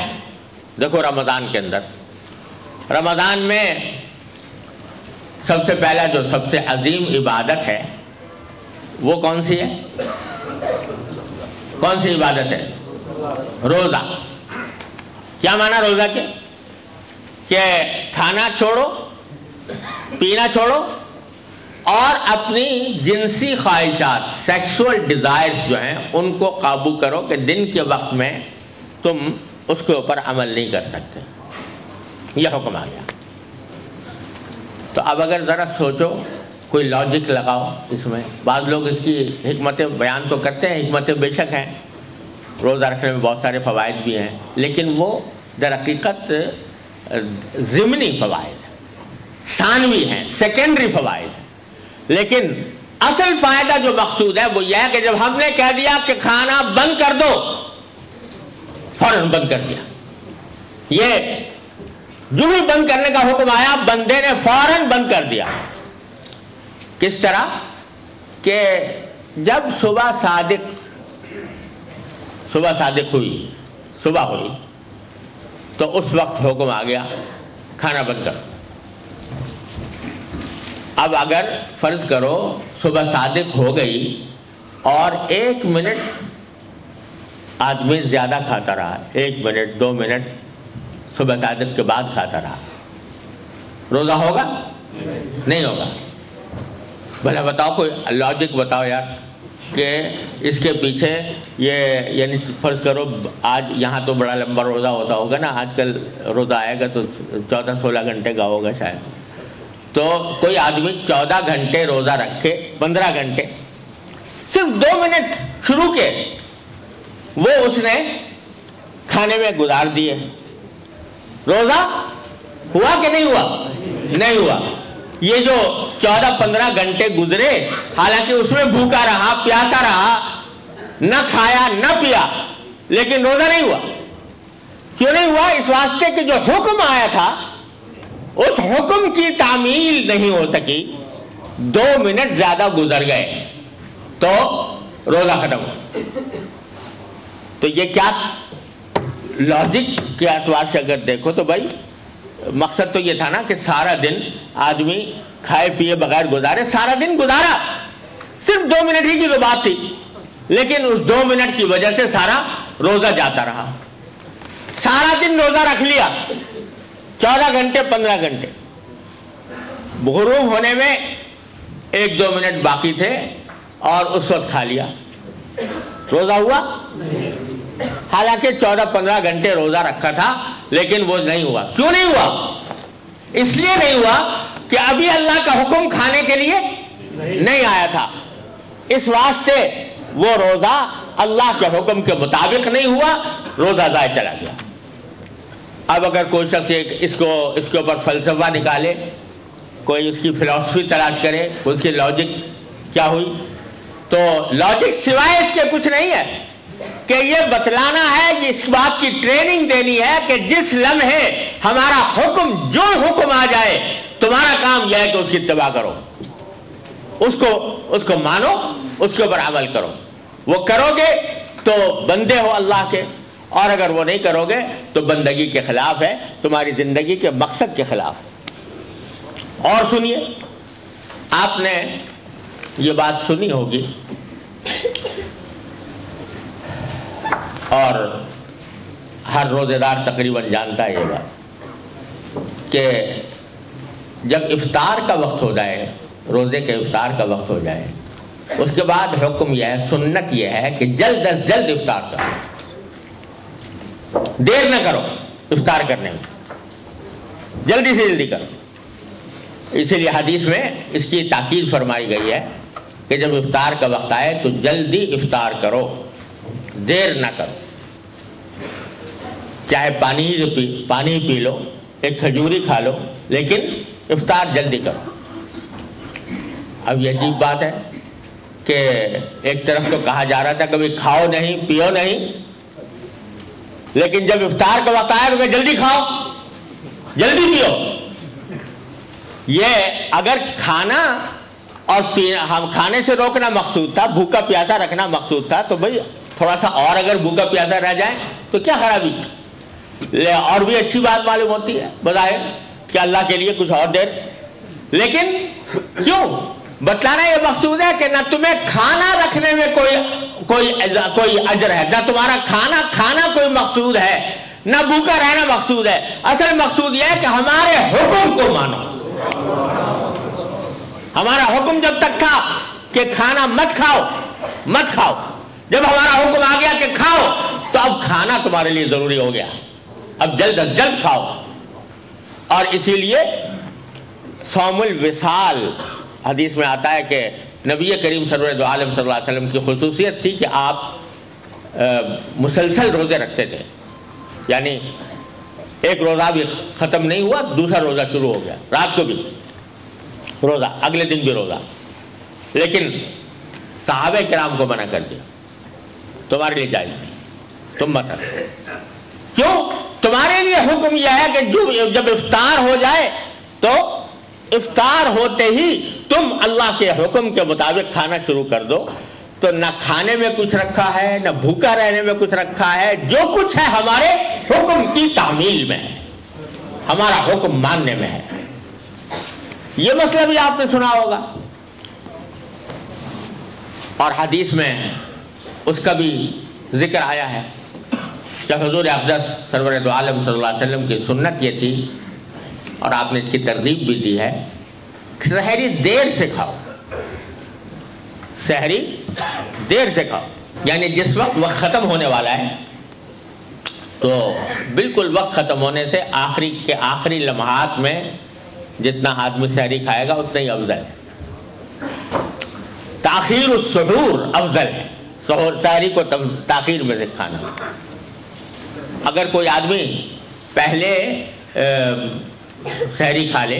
دیکھو رمضان کے اندر، رمضان میں سب سے پہلا جو سب سے عظیم عبادت ہے وہ کون سی ہے؟ کون سی عبادت ہے؟ روزہ. کیا معنی روزہ کے؟ کہ کھانا چھوڑو، پینا چھوڑو اور اپنی جنسی خواہشات، سیکسول ڈیزائرز جو ہیں ان کو قابو کرو کہ دن کے وقت میں تم اس کے اوپر عمل نہیں کر سکتے. یہ حکم آ گیا. تو اب اگر ذرا سوچو، کوئی لاجک لگاؤ اس میں. بعض لوگ اس کی حکمتیں بیان تو کرتے ہیں، حکمتیں بے شک ہیں، روزہ رکھنے میں بہت سارے فوائد بھی ہیں، لیکن وہ در حقیقت ضمنی فوائد ہیں، ثانوی ہیں، سیکنڈری فوائد ہیں. لیکن اصل فائدہ جو مقصود ہے وہ یہ ہے کہ جب ہم نے کہہ دیا کہ کھانا بند کر دو، فوراً بند کر دیا. یہ جو ہی بند کرنے کا حکم آیا بندے نے فوراً بند کر دیا. کس طرح کہ جب صبح صادق ہوئی، صبح ہوئی تو اس وقت حکم آ گیا کھانا بند کرو. اب اگر فرض کرو صبح صادق ہو گئی اور 1 منٹ آدمی زیادہ کھاتا رہا، 1 منٹ 2 منٹ صبح صادق کے بعد کھاتا رہا، روزہ ہوگا؟ نہیں ہوگا. بھلا بتاؤ، کوئی لاجک بتاؤ یار کہ اس کے پیچھے یہ، یعنی فرض کرو آج یہاں تو بڑا لمبا روزہ ہوتا ہوگا نا، آج کل روزہ آئے گا تو 14-16 گھنٹے کا ہوگا شاید. تو کوئی آدمی 14 گھنٹے روزہ رکھے، 15 گھنٹے صرف 2 منٹ شروع کے وہ اس نے کھانے میں گزار دیے، روزہ ہوا کہ نہیں ہوا؟ نہیں ہوا. یہ جو 14-15 گھنٹے گزرے، حالانکہ اس میں بھوکا رہا، پیاسا رہا، نہ کھایا نہ پیا، لیکن روزہ نہیں ہوا. کیوں نہیں ہوا؟ اس واسطے کہ جو حکم آیا تھا اس حکم کی تعمیل نہیں ہو سکی. 2 منٹ زیادہ گزر گئے تو روزہ ختم ہوا. تو یہ کیا لاجک کے اعتبار سے اگر دیکھو تو بھائی مقصد تو یہ تھا نا کہ سارا دن آدمی کھائے پیے بغیر گزارے. سارا دن گزارا، صرف 2 منٹ ہی کی تو بات تھی، لیکن اس 2 منٹ کی وجہ سے سارا روزہ جاتا رہا. سارا دن روزہ رکھ لیا، 14 گھنٹے 15 گھنٹے، غروب ہونے میں 1-2 منٹ باقی تھے اور اس وقت کھا لیا. روزہ ہوا؟ حالانکہ 14-15 گھنٹے روزہ رکھا تھا، لیکن وہ نہیں ہوا. کیوں نہیں ہوا؟ اس لیے نہیں ہوا کہ ابھی اللہ کا حکم کھانے کے لیے نہیں آیا تھا. اس واسطے وہ روزہ اللہ کے حکم کے مطابق نہیں ہوا، روزہ ضائع چلا گیا. اب اگر کوئی شخص اس کے اوپر فلسفہ نکالے، کوئی اس کی فلسفی تلاش کرے، اس کی لاجک کیا ہوئی، تو لاجک سوائے اس کے کچھ نہیں ہے کہ یہ بتلانا ہے، اس بات کی ٹریننگ دینی ہے کہ جس لمحے ہمارا حکم، جو حکم آ جائے، تمہارا کام یہ ہے کہ اس کی اتباع کرو، اس کو مانو، اس کے اوپر عمل کرو. وہ کرو گے تو بندے ہو اللہ کے، اور اگر وہ نہیں کرو گے تو بندگی کے خلاف ہے، تمہاری زندگی کے مقصد کے خلاف. اور سنیے، آپ نے یہ بات سنی ہوگی اور ہر روزے دار تقریباً جانتا ہے یہ بات کہ جب افطار کا وقت ہو جائے، روزے کے افطار کا وقت ہو جائے، اس کے بعد حکم یہ ہے، سنت یہ ہے کہ جلد از جلد افطار کرو، دیر نہ کرو افطار کرنے میں، جلدی سے جلدی کرو. اسی لیے حدیث میں اس کی تاکید فرمائی گئی ہے کہ جب افطار کا وقت آئے تو جلدی افطار کرو، دیر نہ کرو. چاہے پانی پی لو، ایک کھجوری کھا لو، لیکن افطار جلدی کرو. اب یہ عجیب بات ہے کہ ایک طرف تو کہا جا رہا تھا کبھی کھاؤ نہیں، پیو نہیں، لیکن جب افطار کا وقت آیا تو کہ جلدی کھاؤ، جلدی پیو. یہ اگر کھانا اور ہم کھانے سے روکنا مقصود تھا، بھوکا پیاسا رکھنا مقصود تھا، تو بھائی تھوڑا سا اور اگر بھوکا پیاسا رہ جائیں تو کیا خرابی، اور بھی اچھی بات معلوم ہوتی ہے بظاہر کہ اللہ کے لیے کچھ اور دیر. لیکن کیوں بتلانا یہ مقصود ہے کہ نہ تمہیں کھانا رکھنے میں کوئی اجر ہے، نہ تمہارا کھانا کوئی مقصود ہے، نہ بھوکا رہنا مقصود ہے. اصل مقصود یہ ہے کہ ہمارے حکم کو مانو. ہمارا حکم جب تک تھا کہ کھانا مت کھاؤ، جب ہمارا حکم آ گیا کہ کھاؤ، تو اب کھانا تمہارے لیے ضروری ہو گیا، اب جلد از جلد کھاؤ. اور اسی لیے صوم الوصال حدیث میں آتا ہے کہ نبی کریم سرور عالم صلی اللہ علیہ وسلم کی خصوصیت تھی کہ آپ مسلسل روزے رکھتے تھے. یعنی ایک روزہ بھی ختم نہیں ہوا، دوسرا روزہ شروع ہو گیا، رات کو بھی روزہ، اگلے دن بھی روزہ. لیکن صحابہ کرام کو منع کر دیا، تمہارے لیے جائز نہیں، تم مت رکھو. کیوں؟ تمہارے لیے حکم یہ ہے کہ جب افطار ہو جائے تو افطار ہوتے ہی تم اللہ کے حکم کے مطابق کھانا شروع کر دو. تو نہ کھانے میں کچھ رکھا ہے، نہ بھوکا رہنے میں کچھ رکھا ہے، جو کچھ ہے ہمارے حکم کی تعمیل میں ہے، ہمارا حکم ماننے میں ہے. یہ مسئلہ بھی آپ نے سنا ہوگا، اور حدیث میں اس کا بھی ذکر آیا ہے کہ حضور اقدس سرور عالم صلی اللہ علیہ وسلم کی سنت یہ تھی، اور آپ نے اس کی ترغیب بھی دی ہے، سحری دیر سے کھاؤ، سحری دیر سے کھاؤ. یعنی جس وقت ختم ہونے والا ہے تو بالکل وقت ختم ہونے سے آخری لمحات میں جتنا آدمی سحری کھائے گا اتنا ہی افضل ہے. تاخیر السحور افضل ہے، سحری کو تاخیر میں سے کھانا. اگر کوئی آدمی پہلے سحری کھا لے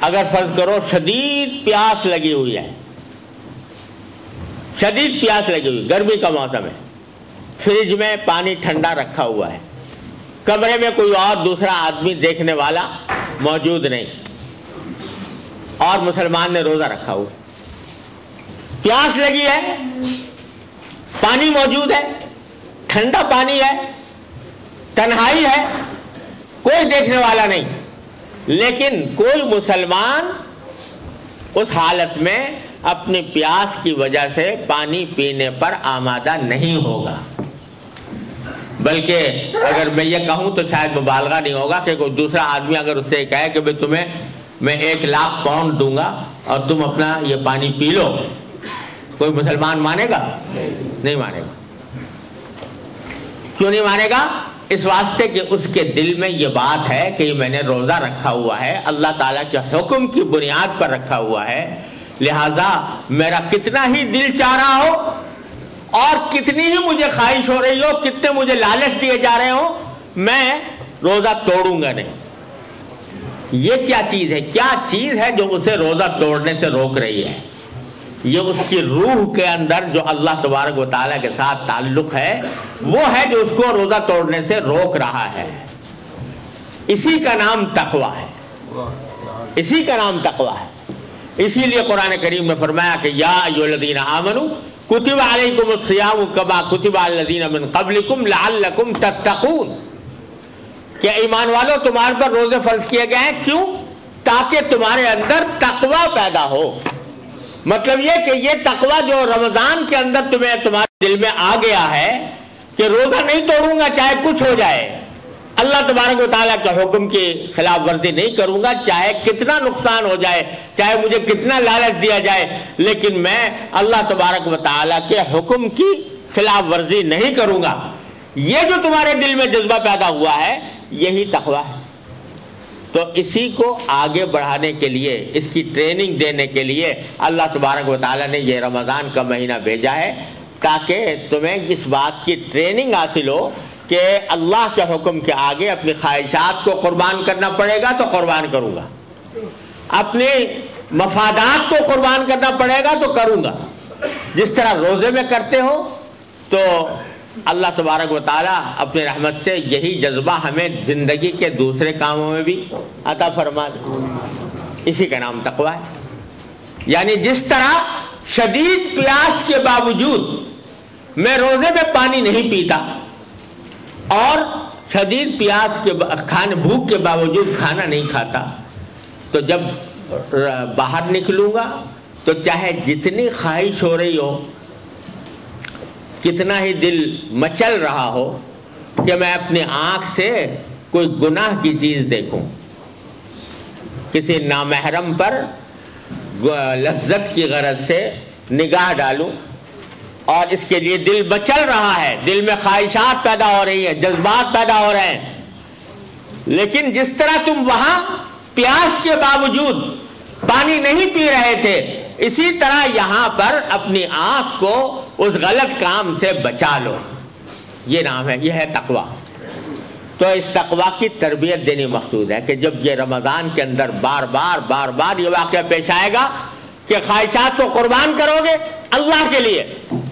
اگر فرض کرو شدید پیاس لگی ہوئی ہے، شدید پیاس لگی ہوئی، گرمی کا موسم ہے، فریج میں پانی ٹھنڈا رکھا ہوا ہے، کمرے میں کوئی اور دوسرا آدمی دیکھنے والا موجود نہیں، اور مسلمان نے روزہ رکھا ہوا، پیاس لگی ہے، پانی موجود ہے، ٹھنڈا پانی ہے، تنہائی ہے، کوئی دیکھنے والا نہیں، لیکن کوئی مسلمان اس حالت میں اپنی پیاس کی وجہ سے پانی پینے پر آمادہ نہیں ہوگا۔ بلکہ اگر میں یہ کہوں تو شاید مبالغہ نہیں ہوگا کہ کوئی دوسرا آدمی اگر اس سے کہے کہ تمہیں میں 1,00,000 پاؤنڈ دوں گا اور تم اپنا یہ پانی پی لو، کوئی مسلمان مانے گا؟ نہیں مانے گا۔ کیوں نہیں مانے گا؟ اس واسطے کہ اس کے دل میں یہ بات ہے کہ میں نے روزہ رکھا ہوا ہے، اللہ تعالیٰ کے حکم کی بنیاد پر رکھا ہوا ہے، لہذا میرا کتنا ہی دل چاہ رہا ہو اور کتنی ہی مجھے خواہش ہو رہی ہو، کتنے مجھے لالچ دیے جا رہے ہوں، میں روزہ توڑوں گا نہیں۔ یہ کیا چیز ہے؟ کیا چیز ہے جو اسے روزہ توڑنے سے روک رہی ہے؟ یہ اس کی روح کے اندر جو اللہ تبارک و تعالیٰ کے ساتھ تعلق ہے، وہ ہے جو اس کو روزہ توڑنے سے روک رہا ہے۔ اسی کا نام تقویٰ ہے، اسی کا نام تقویٰ ہے۔ اسی لیے قرآن کریم میں فرمایا کہ یا ایھا الذین آمنوا کتب علیکم الصیام کما کتب علی الذین من قبلکم لعلکم تتقون، کہ ایمان والو تمہارے پر روزے فرض کیے گئے ہیں، کیوں؟ تاکہ تمہارے اندر تقویٰ پیدا ہو۔ مطلب یہ کہ یہ تقویٰ جو رمضان کے اندر تمہارے دل میں آ گیا ہے کہ روزہ نہیں توڑوں گا چاہے کچھ ہو جائے، اللہ تبارک و تعالیٰ کے حکم کی خلاف ورزی نہیں کروں گا، چاہے کتنا نقصان ہو جائے، چاہے مجھے کتنا لالچ دیا جائے، لیکن میں اللہ تبارک و تعالیٰ کے حکم کی خلاف ورزی نہیں کروں گا۔ یہ جو تمہارے دل میں جذبہ پیدا ہوا ہے، یہی تقویٰ ہے۔ تو اسی کو آگے بڑھانے کے لیے، اس کی ٹریننگ دینے کے لیے اللہ تبارک و تعالیٰ نے یہ رمضان کا مہینہ بھیجا ہے، تاکہ تمہیں اس بات کی ٹریننگ حاصل ہو کہ اللہ کے حکم کے آگے اپنی خواہشات کو قربان کرنا پڑے گا تو قربان کروں گا، اپنے مفادات کو قربان کرنا پڑے گا تو کروں گا۔ جس طرح روزے میں کرتے ہو تو اللہ تبارک و تعالیٰ اپنی رحمت سے یہی جذبہ ہمیں زندگی کے دوسرے کاموں میں بھی عطا فرما دے۔ اسی کا نام تقویٰ ہے۔ یعنی جس طرح شدید پیاس کے باوجود میں روزے میں پانی نہیں پیتا اور شدید پیاس کے بھوک کے باوجود کھانا نہیں کھاتا، تو جب باہر نکلوں گا تو چاہے جتنی خواہش ہو رہی ہو، کتنا ہی دل مچل رہا ہو کہ میں اپنی آنکھ سے کوئی گناہ کی چیز دیکھوں، کسی نامحرم پر لذت کی غرض سے نگاہ ڈالوں، اور اس کے لیے دل مچل رہا ہے، دل میں خواہشات پیدا ہو رہی ہیں، جذبات پیدا ہو رہے ہیں، لیکن جس طرح تم وہاں پیاس کے باوجود پانی نہیں پی رہے تھے، اسی طرح یہاں پر اپنی آنکھ کو اس غلط کام سے بچا لو۔ یہ نام ہے، یہ ہے تقویٰ۔ تو اس تقویٰ کی تربیت دینی مقصود ہے کہ جب یہ رمضان کے اندر بار بار یہ واقعہ پیش آئے گا کہ خواہشات کو قربان کرو گے اللہ کے لیے،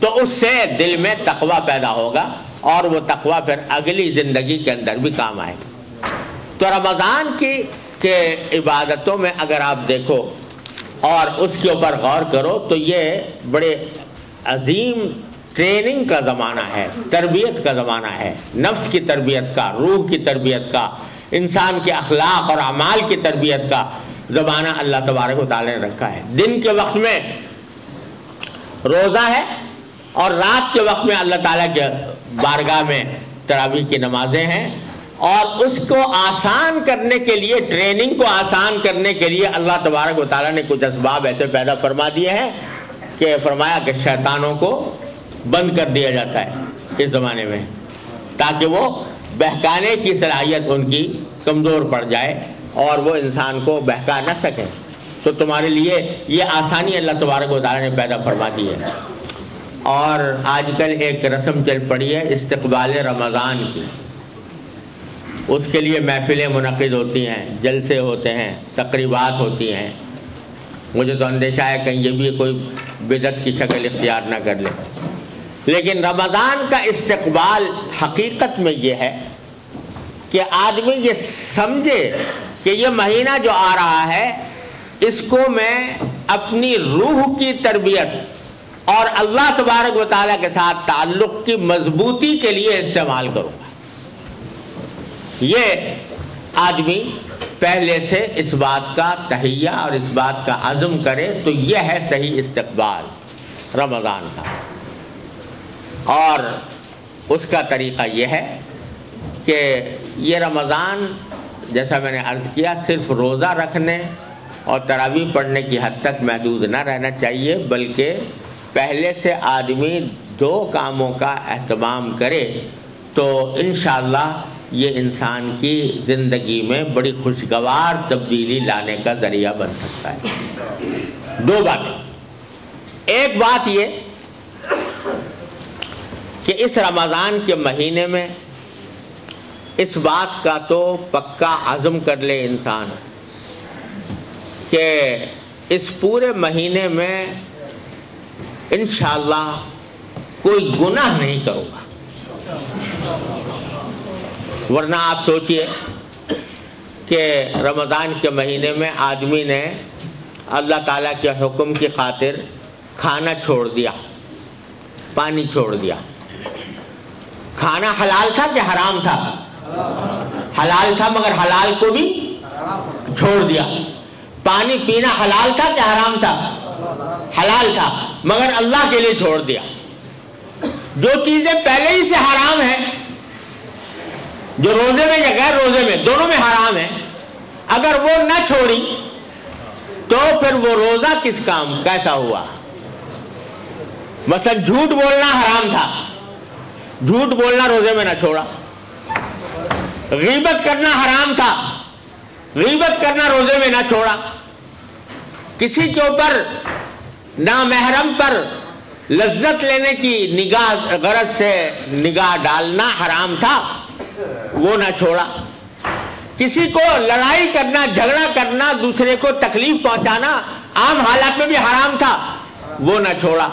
تو اس سے دل میں تقویٰ پیدا ہوگا، اور وہ تقویٰ پھر اگلی زندگی کے اندر بھی کام آئے گا۔ تو رمضان کی کہ عبادتوں میں اگر آپ دیکھو اور اس کے اوپر غور کرو تو یہ بڑے عظیم ٹریننگ کا زمانہ ہے، تربیت کا زمانہ ہے، نفس کی تربیت کا، روح کی تربیت کا، انسان کے اخلاق اور اعمال کی تربیت کا زمانہ اللہ تبارک و تعالیٰ نے رکھا ہے۔ دن کے وقت میں روزہ ہے اور رات کے وقت میں اللہ تعالیٰ کے بارگاہ میں تراویح کی نمازیں ہیں، اور اس کو آسان کرنے کے لیے، ٹریننگ کو آسان کرنے کے لیے اللہ تبارک و تعالیٰ نے کچھ اسباب ایسے پیدا فرما دیے ہیں کہ فرمایا کہ شیطانوں کو بند کر دیا جاتا ہے اس زمانے میں، تاکہ وہ بہکانے کی صلاحیت ان کی کمزور پڑ جائے اور وہ انسان کو بہکا نہ سکے۔ تو تمہارے لیے یہ آسانی اللہ تبارک و تعالیٰ نے پیدا فرما دی ہے۔ اور آج کل ایک رسم چل پڑی ہے استقبال رمضان کی، اس کے لیے محفلیں منعقد ہوتی ہیں، جلسے ہوتے ہیں، تقریبات ہوتی ہیں. مجھے تو اندیشہ ہے کہیں یہ بھی کوئی بدعت کی شکل اختیار نہ کر لے. لیکن رمضان کا استقبال حقیقت میں یہ ہے کہ آدمی یہ سمجھے کہ یہ مہینہ جو آ رہا ہے اس کو میں اپنی روح کی تربیت اور اللہ تبارک و تعالیٰ کے ساتھ تعلق کی مضبوطی کے لیے استعمال کروں گا. یہ آدمی پہلے سے اس بات کا تہیہ اور اس بات کا عزم کرے تو یہ ہے صحیح استقبال رمضان کا. اور اس کا طریقہ یہ ہے کہ یہ رمضان جیسا میں نے عرض کیا صرف روزہ رکھنے اور تراویح پڑھنے کی حد تک محدود نہ رہنا چاہیے، بلکہ پہلے سے آدمی 2 کاموں کا اہتمام کرے تو انشاءاللہ یہ انسان کی زندگی میں بڑی خوشگوار تبدیلی لانے کا ذریعہ بن سکتا ہے. 2 باتیں. ایک بات یہ کہ اس رمضان کے مہینے میں اس بات کا تو پکا عزم کر لے انسان کہ اس پورے مہینے میں انشاءاللہ کوئی گناہ نہیں کروں گا. ورنہ آپ سوچئے کہ رمضان کے مہینے میں آدمی نے اللہ تعالیٰ کے حکم کی خاطر کھانا چھوڑ دیا، پانی چھوڑ دیا. کھانا حلال تھا کہ حرام تھا؟ حلال تھا، مگر حلال کو بھی چھوڑ دیا. پانی پینا حلال تھا کہ حرام تھا؟ حلال تھا، مگر اللہ کے لیے چھوڑ دیا. جو چیزیں پہلے ہی سے حرام ہیں، جو روزے میں یا غیر روزے میں دونوں میں حرام ہیں، اگر وہ نہ چھوڑی تو پھر وہ روزہ کس کام کیسا ہوا؟ مثلا جھوٹ بولنا حرام تھا، جھوٹ بولنا روزے میں نہ چھوڑا. غیبت کرنا حرام تھا، غیبت کرنا روزے میں نہ چھوڑا. کسی کے اوپر نامحرم پر لذت لینے کی نگاہ غرض سے نگاہ ڈالنا حرام تھا، وہ نہ چھوڑا. کسی کو لڑائی کرنا، جھگڑا کرنا، دوسرے کو تکلیف پہنچانا عام حالات میں بھی حرام تھا، وہ نہ چھوڑا.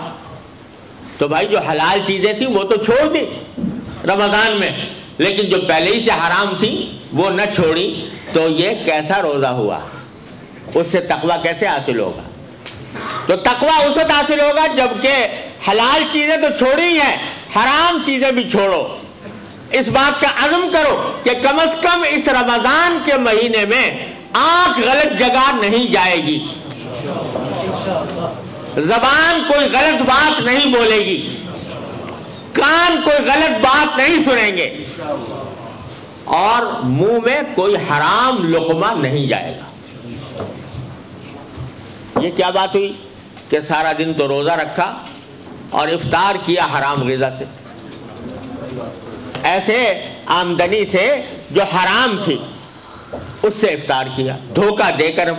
تو بھائی جو حلال چیزیں تھیں وہ تو چھوڑ دی رمضان میں، لیکن جو پہلے ہی سے حرام تھی وہ نہ چھوڑی. تو یہ کیسا روزہ ہوا؟ اس سے تقویٰ کیسے حاصل ہوگا؟ تو تقویٰ اس وقت حاصل ہوگا جبکہ حلال چیزیں تو چھوڑی ہیں، حرام چیزیں بھی چھوڑو. اس بات کا عزم کرو کہ کم از کم اس رمضان کے مہینے میں آنکھ غلط جگہ نہیں جائے گی، زبان کوئی غلط بات نہیں بولے گی، کان کوئی غلط بات نہیں سنیں گے، اور منہ میں کوئی حرام لقمہ نہیں جائے گا. یہ کیا بات ہوئی کہ سارا دن تو روزہ رکھا اور افطار کیا حرام غذا سے، ایسے آمدنی سے جو حرام تھی اس سے افطار کیا. دھوکہ دے کر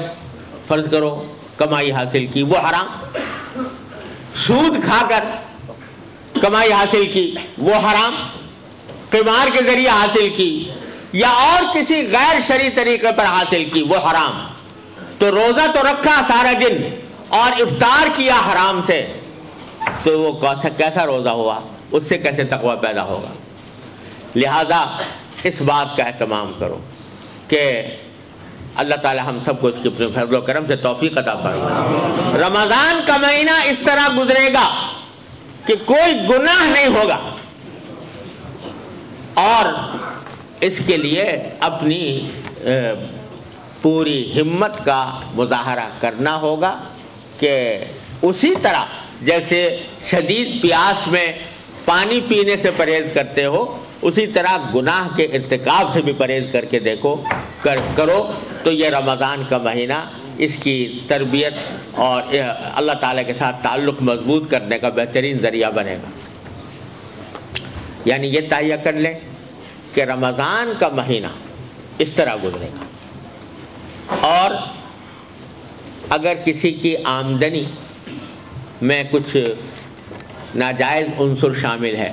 فرض کرو کمائی حاصل کی، وہ حرام. سود کھا کر کمائی حاصل کی، وہ حرام. قمار کے ذریعے حاصل کی یا اور کسی غیر شرعی طریقے پر حاصل کی، وہ حرام. تو روزہ تو رکھا سارا دن اور افطار کیا حرام سے، تو وہ کیسا روزہ ہوا؟ اس سے کیسے تقویٰ پیدا ہوگا؟ لہذا اس بات کا اہتمام کرو کہ اللہ تعالی ہم سب کو اس کی اپنے فضل و کرم سے توفیق عطا فرمائے. رمضان کا مہینہ اس طرح گزرے گا کہ کوئی گناہ نہیں ہوگا، اور اس کے لیے اپنی پوری ہمت کا مظاہرہ کرنا ہوگا کہ اسی طرح جیسے شدید پیاس میں پانی پینے سے پرہیز کرتے ہو، اسی طرح گناہ کے ارتکاب سے بھی پرہیز کر کے دیکھو کرو. تو یہ رمضان کا مہینہ اس کی تربیت اور اللہ تعالیٰ کے ساتھ تعلق مضبوط کرنے کا بہترین ذریعہ بنے گا. یعنی یہ تہیہ کر لیں کہ رمضان کا مہینہ اس طرح گزرے گا، اور اگر کسی کی آمدنی میں کچھ ناجائز عنصر شامل ہے،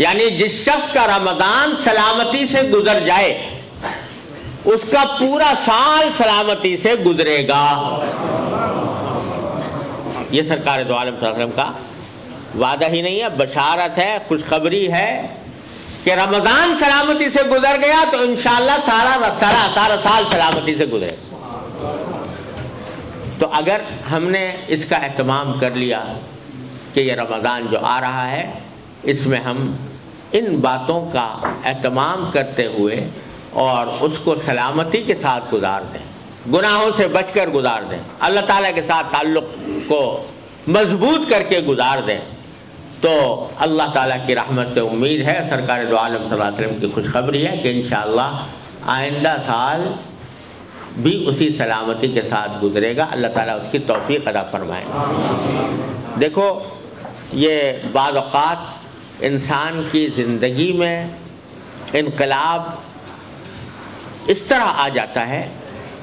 یعنی جس شخص کا رمضان سلامتی سے گزر جائے اس کا پورا سال سلامتی سے گزرے گا. یہ سرکار دو عالم صلی اللہ علیہ وسلم کا وعدہ ہی نہیں ہے، بشارت ہے، خوشخبری ہے کہ رمضان سلامتی سے گزر گیا تو انشاءاللہ سارا سال سلامتی سے گزرے. تو اگر ہم نے اس کا اہتمام کر لیا کہ یہ رمضان جو آ رہا ہے اس میں ہم ان باتوں کا اہتمام کرتے ہوئے اور اس کو سلامتی کے ساتھ گزار دیں، گناہوں سے بچ کر گزار دیں، اللہ تعالیٰ کے ساتھ تعلق کو مضبوط کر کے گزار دیں، تو اللہ تعالیٰ کی رحمت سے امید ہے، سرکار دو عالم صلی اللہ علیہ وسلم کی خوشخبری ہے کہ انشاءاللہ آئندہ سال بھی اسی سلامتی کے ساتھ گزرے گا. اللہ تعالیٰ اس کی توفیق عطا فرمائے. دیکھو یہ بعض اوقات انسان کی زندگی میں انقلاب اس طرح آ جاتا ہے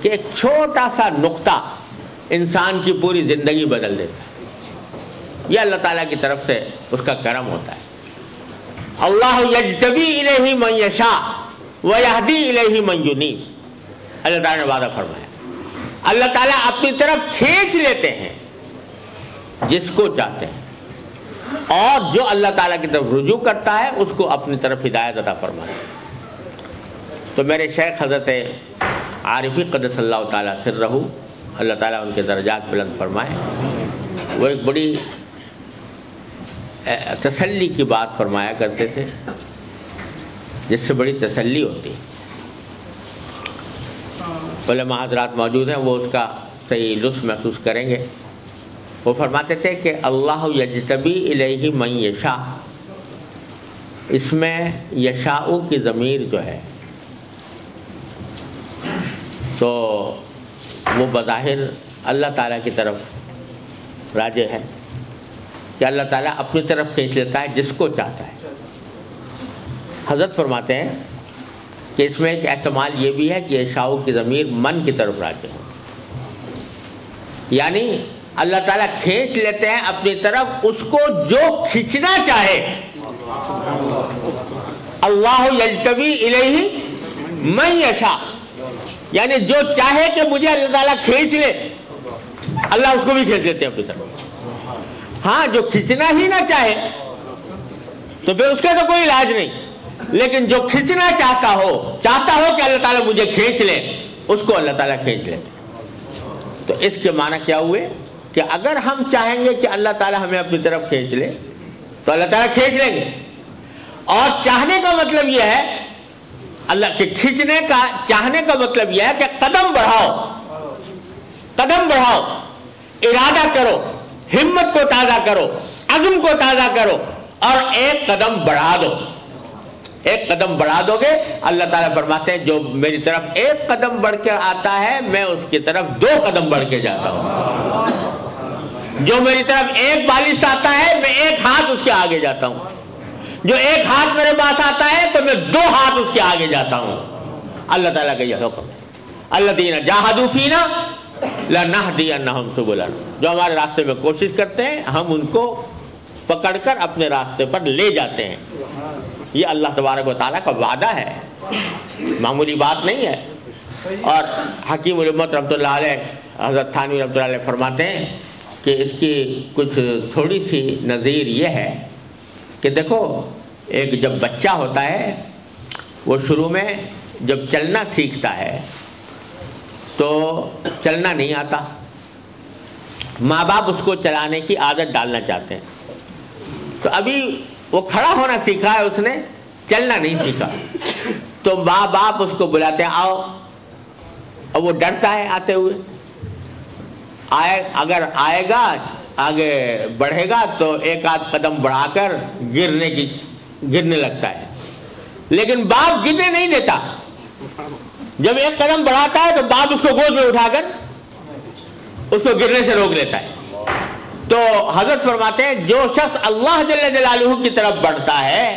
کہ ایک چھوٹا سا نقطہ انسان کی پوری زندگی بدل دیتا ہے. یہ اللہ تعالیٰ کی طرف سے اس کا کرم ہوتا ہے. اللہ یجتبی الیہ من یشاء ویہدی الیہ من ینیب. اللہ تعالیٰ نے وعدہ فرمایا اللہ تعالیٰ اپنی طرف کھینچ لیتے ہیں جس کو چاہتے ہیں، اور جو اللہ تعالیٰ کی طرف رجوع کرتا ہے اس کو اپنی طرف ہدایت عطا فرماتا ہے. تو میرے شیخ حضرت عارفی قدس اللہ تعالیٰ سرہ، اللہ تعالیٰ ان کے درجات بلند فرمائے، وہ ایک بڑی تسلی کی بات فرمایا کرتے تھے جس سے بڑی تسلی ہوتی. علماء حضرات موجود ہیں، وہ اس کا صحیح لطف محسوس کریں گے. وہ فرماتے تھے کہ اللہ یجتبی الیہ من یشاء، اس میں یشاء کی ضمیر جو ہے تو وہ بظاہر اللہ تعالیٰ کی طرف راجع ہے کہ اللہ تعالیٰ اپنی طرف کھینچ لیتا ہے جس کو چاہتا ہے. حضرت فرماتے ہیں کہ اس میں ایک احتمال یہ بھی ہے کہ یشاء کی ضمیر من کی طرف راجع ہے، یعنی اللہ تعالیٰ کھینچ لیتے ہیں اپنی طرف اس کو جو کھینچنا چاہے. اللہ یجتبی الیہ من یشاء، یعنی جو چاہے کہ مجھے اللہ تعالیٰ کھینچ لے، اللہ اس کو بھی کھینچ لیتے ہیں اپنی طرف. ہاں جو کھینچنا ہی نہ چاہے تو پھر اس کا تو کوئی علاج نہیں، لیکن جو کھینچنا چاہتا ہو کہ اللہ تعالیٰ مجھے کھینچ لے، اس کو اللہ تعالیٰ کھینچ لیتے. تو اس کے معنی کیا ہوئے کہ اگر ہم چاہیں گے کہ اللہ تعالیٰ ہمیں اپنی طرف کھینچ لے تو اللہ تعالیٰ کھینچ لیں گے. اور چاہنے کا مطلب یہ ہے، اللہ کے کھینچنے کا چاہنے کا مطلب یہ ہے کہ قدم بڑھاؤ، ارادہ کرو، ہمت کو تازہ کرو، عزم کو تازہ کرو اور ایک قدم بڑھا دو گے. اللہ تعالیٰ فرماتے ہیں جو میری طرف ایک قدم بڑھ کر آتا ہے میں اس کی طرف 2 قدم بڑھ کے جاتا ہوں. جو میری طرف ایک بالش آتا ہے میں 1 ہاتھ اس کے آگے جاتا ہوں. جو 1 ہاتھ میرے پاس آتا ہے تو میں 2 ہاتھ اس کے آگے جاتا ہوں. اللہ تعالیٰ کا یہ حکم ہے. الذین جاہدوا فینا لنہدینہم سبلنا. جو ہمارے راستے میں کوشش کرتے ہیں ہم ان کو پکڑ کر اپنے راستے پر لے جاتے ہیں. یہ اللہ تبارک و تعالیٰ کا وعدہ ہے، معمولی بات نہیں ہے. اور حکیم الامت رحمۃ اللہ علیہ حضرت تھانوی رحمۃ اللہ علیہ فرماتے ہیں کہ اس کی کچھ تھوڑی سی نظیر یہ ہے کہ دیکھو ایک جب بچہ ہوتا ہے وہ شروع میں جب چلنا سیکھتا ہے تو چلنا نہیں آتا، ماں باپ اس کو چلانے کی عادت ڈالنا چاہتے ہیں. تو ابھی وہ کھڑا ہونا سیکھا ہے، اس نے چلنا نہیں سیکھا، تو ماں باپ اس کو بلاتے ہیں آؤ، اور وہ ڈرتا ہے آتے ہوئے. اگر آئے گا آگے بڑھے گا تو 1 آدھ قدم بڑھا کر گرنے لگتا ہے، لیکن باپ گرنے نہیں دیتا. جب 1 قدم بڑھاتا ہے تو باپ اس کو گود میں اٹھا کر اس کو گرنے سے روک لیتا ہے. تو حضرت فرماتے ہیں جو شخص اللہ جل جلالہ کی طرف بڑھتا ہے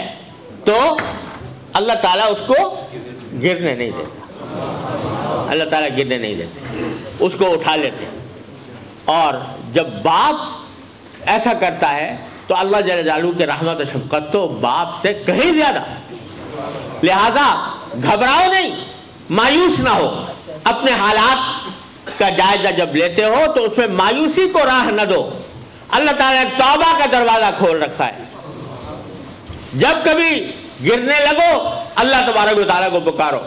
تو اللہ تعالیٰ اس کو گرنے نہیں دیتا، اللہ تعالیٰ گرنے نہیں دیتے، اس کو اٹھا لیتے ہیں. اور جب باپ ایسا کرتا ہے تو اللہ جل جلالہ کی رحمت و شفقت تو باپ سے کہیں زیادہ. لہذا گھبراؤ نہیں، مایوس نہ ہو. اپنے حالات کا جائزہ جب لیتے ہو تو اس میں مایوسی کو راہ نہ دو. اللہ تعالیٰ نے توبہ کا دروازہ کھول رکھا ہے. جب کبھی گرنے لگو اللہ تبارک و تعالیٰ کو پکارو،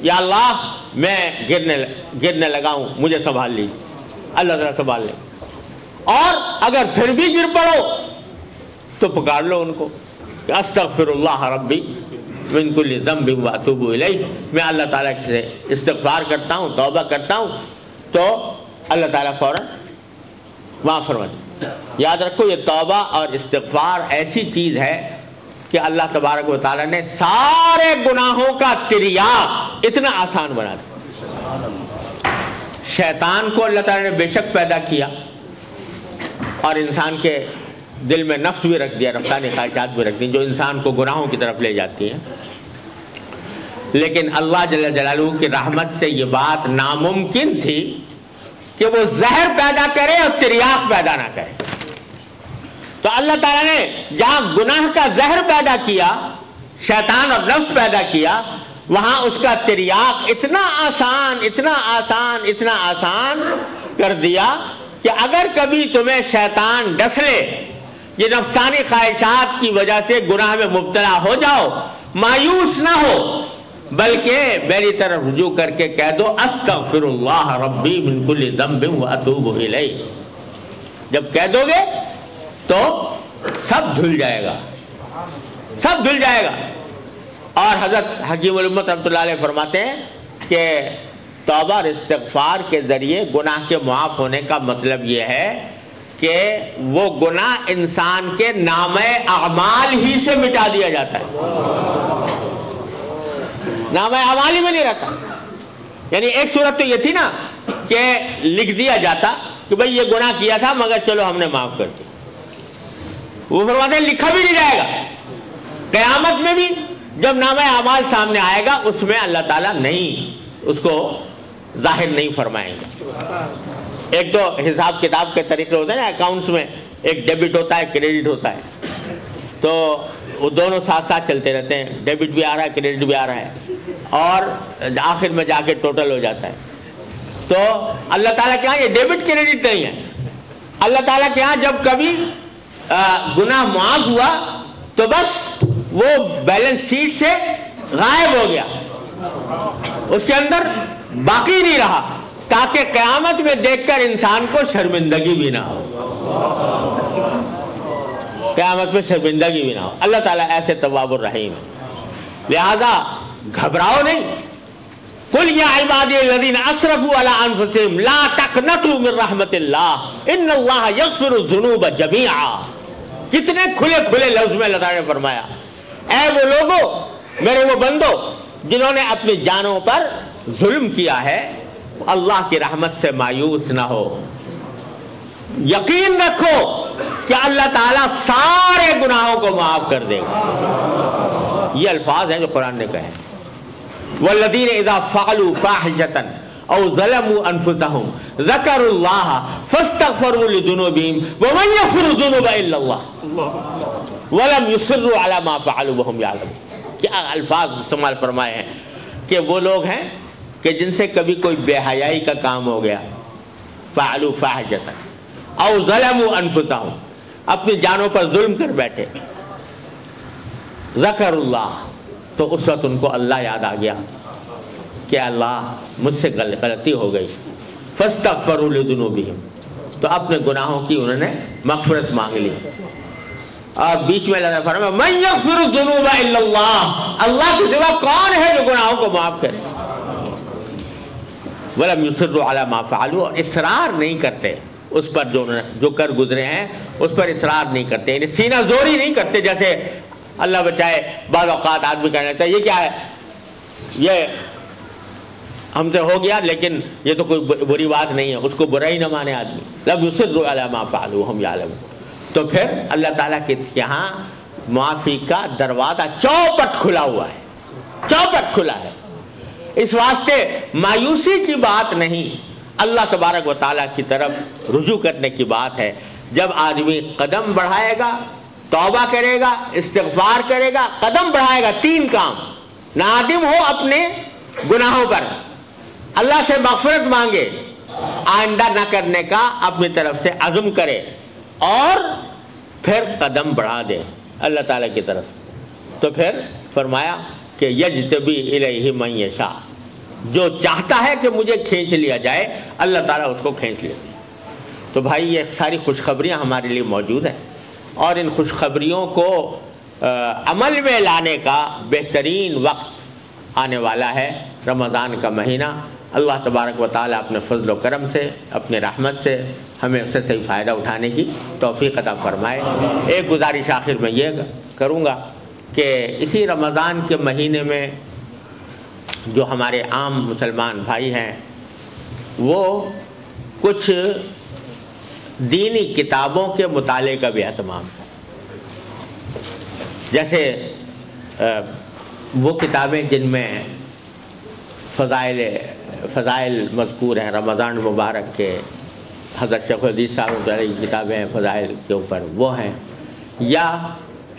یا اللہ میں گرنے لگا ہوں، مجھے سنبھال لیجیے. اللہ تعالیٰ سنبھال لے. اور اگر پھر بھی گر پڑو تو پکار لو ان کو کہ استغفر اللہ ربی من کل ذنب واتوب الیہ. میں اللہ تعالیٰ سے استغفار کرتا ہوں، توبہ کرتا ہوں، تو اللہ تعالیٰ فوراً معاف فرما دے. یاد رکھو یہ توبہ اور استغفار ایسی چیز ہے کہ اللہ تبارک و تعالیٰ نے سارے گناہوں کا تریاق اتنا آسان بنا دیا. شیطان کو اللہ تعالیٰ نے بے شک پیدا کیا اور انسان کے دل میں نفس بھی رکھ دیا، رفتانی خواہشات بھی رکھ دی جو انسان کو گناہوں کی طرف لے جاتی ہیں. لیکن اللہ جل جلالہ کی رحمت سے یہ بات ناممکن تھی کہ وہ زہر پیدا کرے اور تریاق پیدا نہ کرے. تو اللہ تعالیٰ نے جہاں گناہ کا زہر پیدا کیا، شیطان اور نفس پیدا کیا، وہاں اس کا تریاق اتنا آسان اتنا آسان اتنا آسان کر دیا کہ اگر کبھی تمہیں شیطان ڈس لے، یہ نفسانی خواہشات کی وجہ سے گناہ میں مبتلا ہو جاؤ، مایوس نہ ہو، بلکہ میری طرف رجوع کر کے کہہ دو استغفر اللہ ربی من کل ذنب واتوب الیہ. جب کہہ دو گے تو سب دھل جائے گا، سب دھل جائے گا. اور حضرت حکیم الامت رحمۃ اللہ علیہ فرماتے ہیں کہ توبہ اور استغفار کے ذریعے گناہ کے معاف ہونے کا مطلب یہ ہے کہ وہ گناہ انسان کے نامہ اعمال ہی سے مٹا دیا جاتا ہے، نامہ اعمال ہی میں نہیں رہتا. یعنی ایک صورت تو یہ تھی نا کہ لکھ دیا جاتا کہ بھئی یہ گناہ کیا تھا مگر چلو ہم نے معاف کر دیا. وہ فرماتے ہیں لکھا بھی نہیں جائے گا. قیامت میں بھی جب نامہ اعمال سامنے آئے گا اس میں اللہ تعالیٰ نہیں اس کو ظاہر نہیں فرمائیں گے. ایک تو حساب کتاب کے طریقے ہوتے ہیں نا، اکاؤنٹس میں ایک ڈیبٹ ہوتا ہے کریڈٹ ہوتا ہے، تو وہ دونوں ساتھ ساتھ چلتے رہتے ہیں، ڈیبٹ بھی آ رہا ہے کریڈٹ بھی آ رہا ہے، اور آخر میں جا کے ٹوٹل ہو جاتا ہے. تو اللہ تعالیٰ کے ہاں یہ ڈیبٹ کریڈٹ نہیں ہے. اللہ تعالیٰ کے ہاں جب کبھی گناہ معاف ہوا تو بس وہ بیلنس شیٹ سے غائب ہو گیا، اس کے اندر باقی نہیں رہا، تاکہ قیامت میں دیکھ کر انسان کو شرمندگی بھی نہ ہو، قیامت میں شرمندگی بھی نہ ہو. اللہ تعالیٰ ایسے تواب الرحیم ہے. لہذا گھبراؤ نہیں. قل یا عبادی الذین اسرفوا علی انفسہم لا تقنطوا من رحمت اللہ ان اللہ یغفر الذنوب جمیعا. کتنے کھلے کھلے لفظ میں اللہ تعالیٰ نے فرمایا، اے وہ لوگوں، میرے وہ بندو جنہوں نے اپنی جانوں پر ظلم کیا ہے، اللہ کی رحمت سے مایوس نہ ہو. یقین رکھو کہ اللہ تعالیٰ سارے گناہوں کو معاف کر دے گا. یہ الفاظ ہیں جو قرآن نے کہے. والذین اذا فعلوا فاحشۃ او ظلموا انفسهم ذکروا اللہ فاستغفروا لذنوبہم ومن یغفر الذنوب الا اللہ ولم یصروا علی ما فعلوا وهم یعلمون. کیا الفاظ استعمال فرمائے ہیں کہ وہ لوگ ہیں کہ جن سے کبھی کوئی بے حیائی کا کام ہو گیا، فعلوا فاحشۃ او ظلموا انفسهم، اپنی جانوں پر ظلم کر بیٹھے، ذکر اللہ، تو اس وقت ان کو اللہ یاد آ گیا کہ اللہ مجھ سے غلطی ہو گئی، فاستغفروا لذنوبہم، تو اپنے گناہوں کی انہوں نے مغفرت مانگ لی. اور بیچ میں اللہ نے فرمایا من یغفر الذنوب الا اللہ، اللہ کے سوا کون ہے جو گناہوں کو معاف کرے. ولم یصروا علی ما فعلوا، اور اصرار نہیں کرتے اس پر جو کر گزرے ہیں اس پر اصرار نہیں کرتے، یعنی سینہ زوری نہیں کرتے. جیسے اللہ بچائے بعض اوقات آدمی کہنے لگتا ہے یہ کیا ہے، یہ ہم سے ہو گیا لیکن یہ تو کوئی بری بات نہیں ہے، اس کو برا ہی نہ مانے آدمی. لم یصروا علی ما فعلوا وهم یعلمون. تو پھر اللہ تعالیٰ کے یہاں معافی کا دروازہ چوپٹ کھلا ہوا ہے، چوپٹ کھلا ہے. اس واسطے مایوسی کی بات نہیں، اللہ تبارک و تعالیٰ کی طرف رجوع کرنے کی بات ہے. جب آدمی قدم بڑھائے گا توبہ کرے گا، استغفار کرے گا، قدم بڑھائے گا، 3 کام: نادم ہو اپنے گناہوں پر، اللہ سے مغفرت مانگے، آئندہ نہ کرنے کا اپنی طرف سے عزم کرے، اور پھر قدم بڑھا دے اللہ تعالیٰ کی طرف. تو پھر فرمایا کہ یجتبی الیہ من یشاء، جو چاہتا ہے کہ مجھے کھینچ لیا جائے اللہ تعالیٰ اس کو کھینچ لیتے ہیں. تو بھائی یہ ساری خوشخبریاں ہمارے لیے موجود ہیں، اور ان خوشخبریوں کو عمل میں لانے کا بہترین وقت آنے والا ہے، رمضان کا مہینہ. اللہ تبارک و تعالیٰ اپنے فضل و کرم سے، اپنے رحمت سے ہمیں اس سے صحیح فائدہ اٹھانے کی توفیق عطا فرمائے. ایک گزارش آخر میں یہ کروں گا کہ اسی رمضان کے مہینے میں جو ہمارے عام مسلمان بھائی ہیں وہ کچھ دینی کتابوں کے مطالعے کا بھی اہتمام کریں. جیسے وہ کتابیں جن میں فضائل مذکور ہیں، رمضان مبارک کے حضرت شیخ الحدیث صاحب کی کتابیں ہیں فضائل کے اوپر، وہ ہیں، یا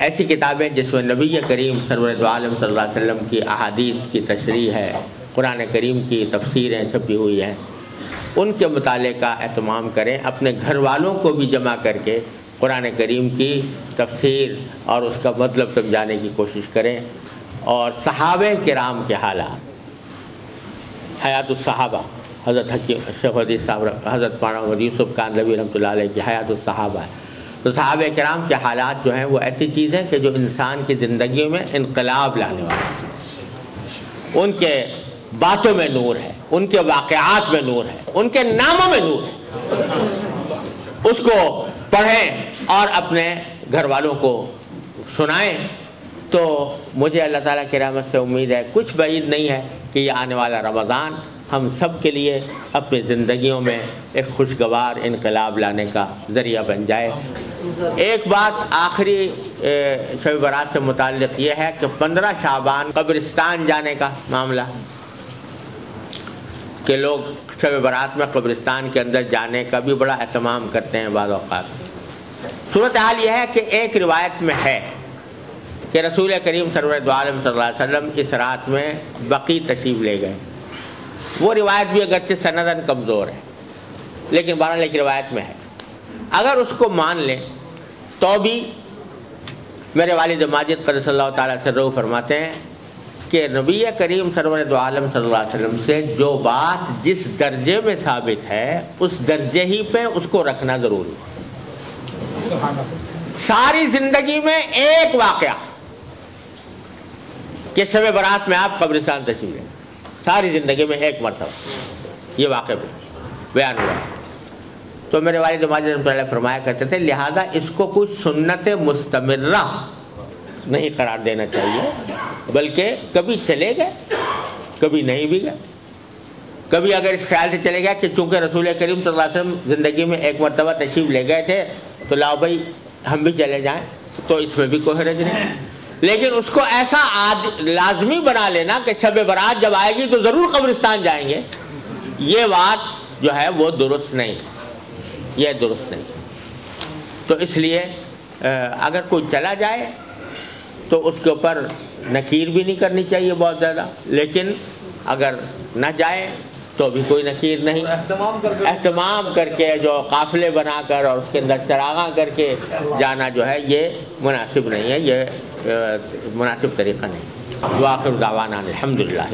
ایسی کتابیں جس میں نبی کریم سرور عالم صلی اللہ علیہ وسلم کی احادیث کی تشریح ہے، قرآن کریم کی تفسیریں چھپی ہوئی ہیں، ان کے مطالعے کا اہتمام کریں. اپنے گھر والوں کو بھی جمع کر کے قرآن کریم کی تفسیر اور اس کا مطلب سمجھانے کی کوشش کریں. اور صحابہ کرام کے حالات، حیات الصحابہ، حضرت حکیم شیخ الحدیث صاحب حضرت مولانا محمد یوسف کاندھلوی رحمۃ اللہ علیہ کی حیات الصحابہ ہے. تو صحابہ کرام کے حالات جو ہیں وہ ایسی چیز ہیں کہ جو انسان کی زندگی میں انقلاب لانے والی ہیں. ان کے باتوں میں نور ہے، ان کے واقعات میں نور ہے، ان کے ناموں میں نور ہے. اس کو پڑھیں اور اپنے گھر والوں کو سنائیں. تو مجھے اللہ تعالیٰ کی رحمت سے امید ہے، کچھ بعید نہیں ہے کہ یہ آنے والا رمضان ہم سب کے لیے اپنی زندگیوں میں ایک خوشگوار انقلاب لانے کا ذریعہ بن جائے. ایک بات آخری شب برات سے متعلق یہ ہے کہ 15 شعبان قبرستان جانے کا معاملہ، کہ لوگ شب برات میں قبرستان کے اندر جانے کا بھی بڑا اہتمام کرتے ہیں بعض اوقات. صورتحال یہ ہے کہ ایک روایت میں ہے کہ رسول کریم سرور عالم صلی اللہ علیہ وسلم اس رات میں بقیع تشریف لے گئے. وہ روایت بھی اگرچہ سنداً کمزور ہے لیکن بہرحال ایک روایت میں ہے. اگر اس کو مان لیں تو بھی میرے والد ماجد قدس اللہ تعالیٰ سے روح فرماتے ہیں کہ نبی کریم سرور عالم صلی اللہ علیہ وسلم سے جو بات جس درجے میں ثابت ہے اس درجے ہی پہ اس کو رکھنا ضروری ہے. ساری زندگی میں ایک واقعہ کہ شب برات میں آپ قبرستان تشریف لیں، ساری زندگی میں ایک مرتبہ یہ واقعہ بیان ہوا ہے. تو میرے والد ماجد رحمۃ اللہ فرمایا کرتے تھے لہذا اس کو کوئی سنت مستمرہ نہیں قرار دینا چاہیے، بلکہ کبھی چلے گئے کبھی نہیں بھی گئے. کبھی اگر اس خیال سے چلے گیا کہ چونکہ رسول کریم صلی اللہ علیہ وسلم زندگی میں ایک مرتبہ تشریف لے گئے تھے تو لاؤ بھائی ہم بھی چلے جائیں، تو اس میں بھی کوئی حرج نہیں. لیکن اس کو ایسا لازمی بنا لینا کہ شب برات جب آئے گی تو ضرور قبرستان جائیں گے، یہ بات جو ہے وہ درست نہیں، یہ درست نہیں. تو اس لیے اگر کوئی چلا جائے تو اس کے اوپر نکیر بھی نہیں کرنی چاہیے بہت زیادہ، لیکن اگر نہ جائے تو بھی کوئی نکیر نہیں. اہتمام کر کے جو قافلے بنا کر اور اس کے اندر چراغاں کر کے جانا جو ہے یہ مناسب نہیں ہے، یہ مناسب طریقہ نہیں. وآخر دعوانا الحمدللہ.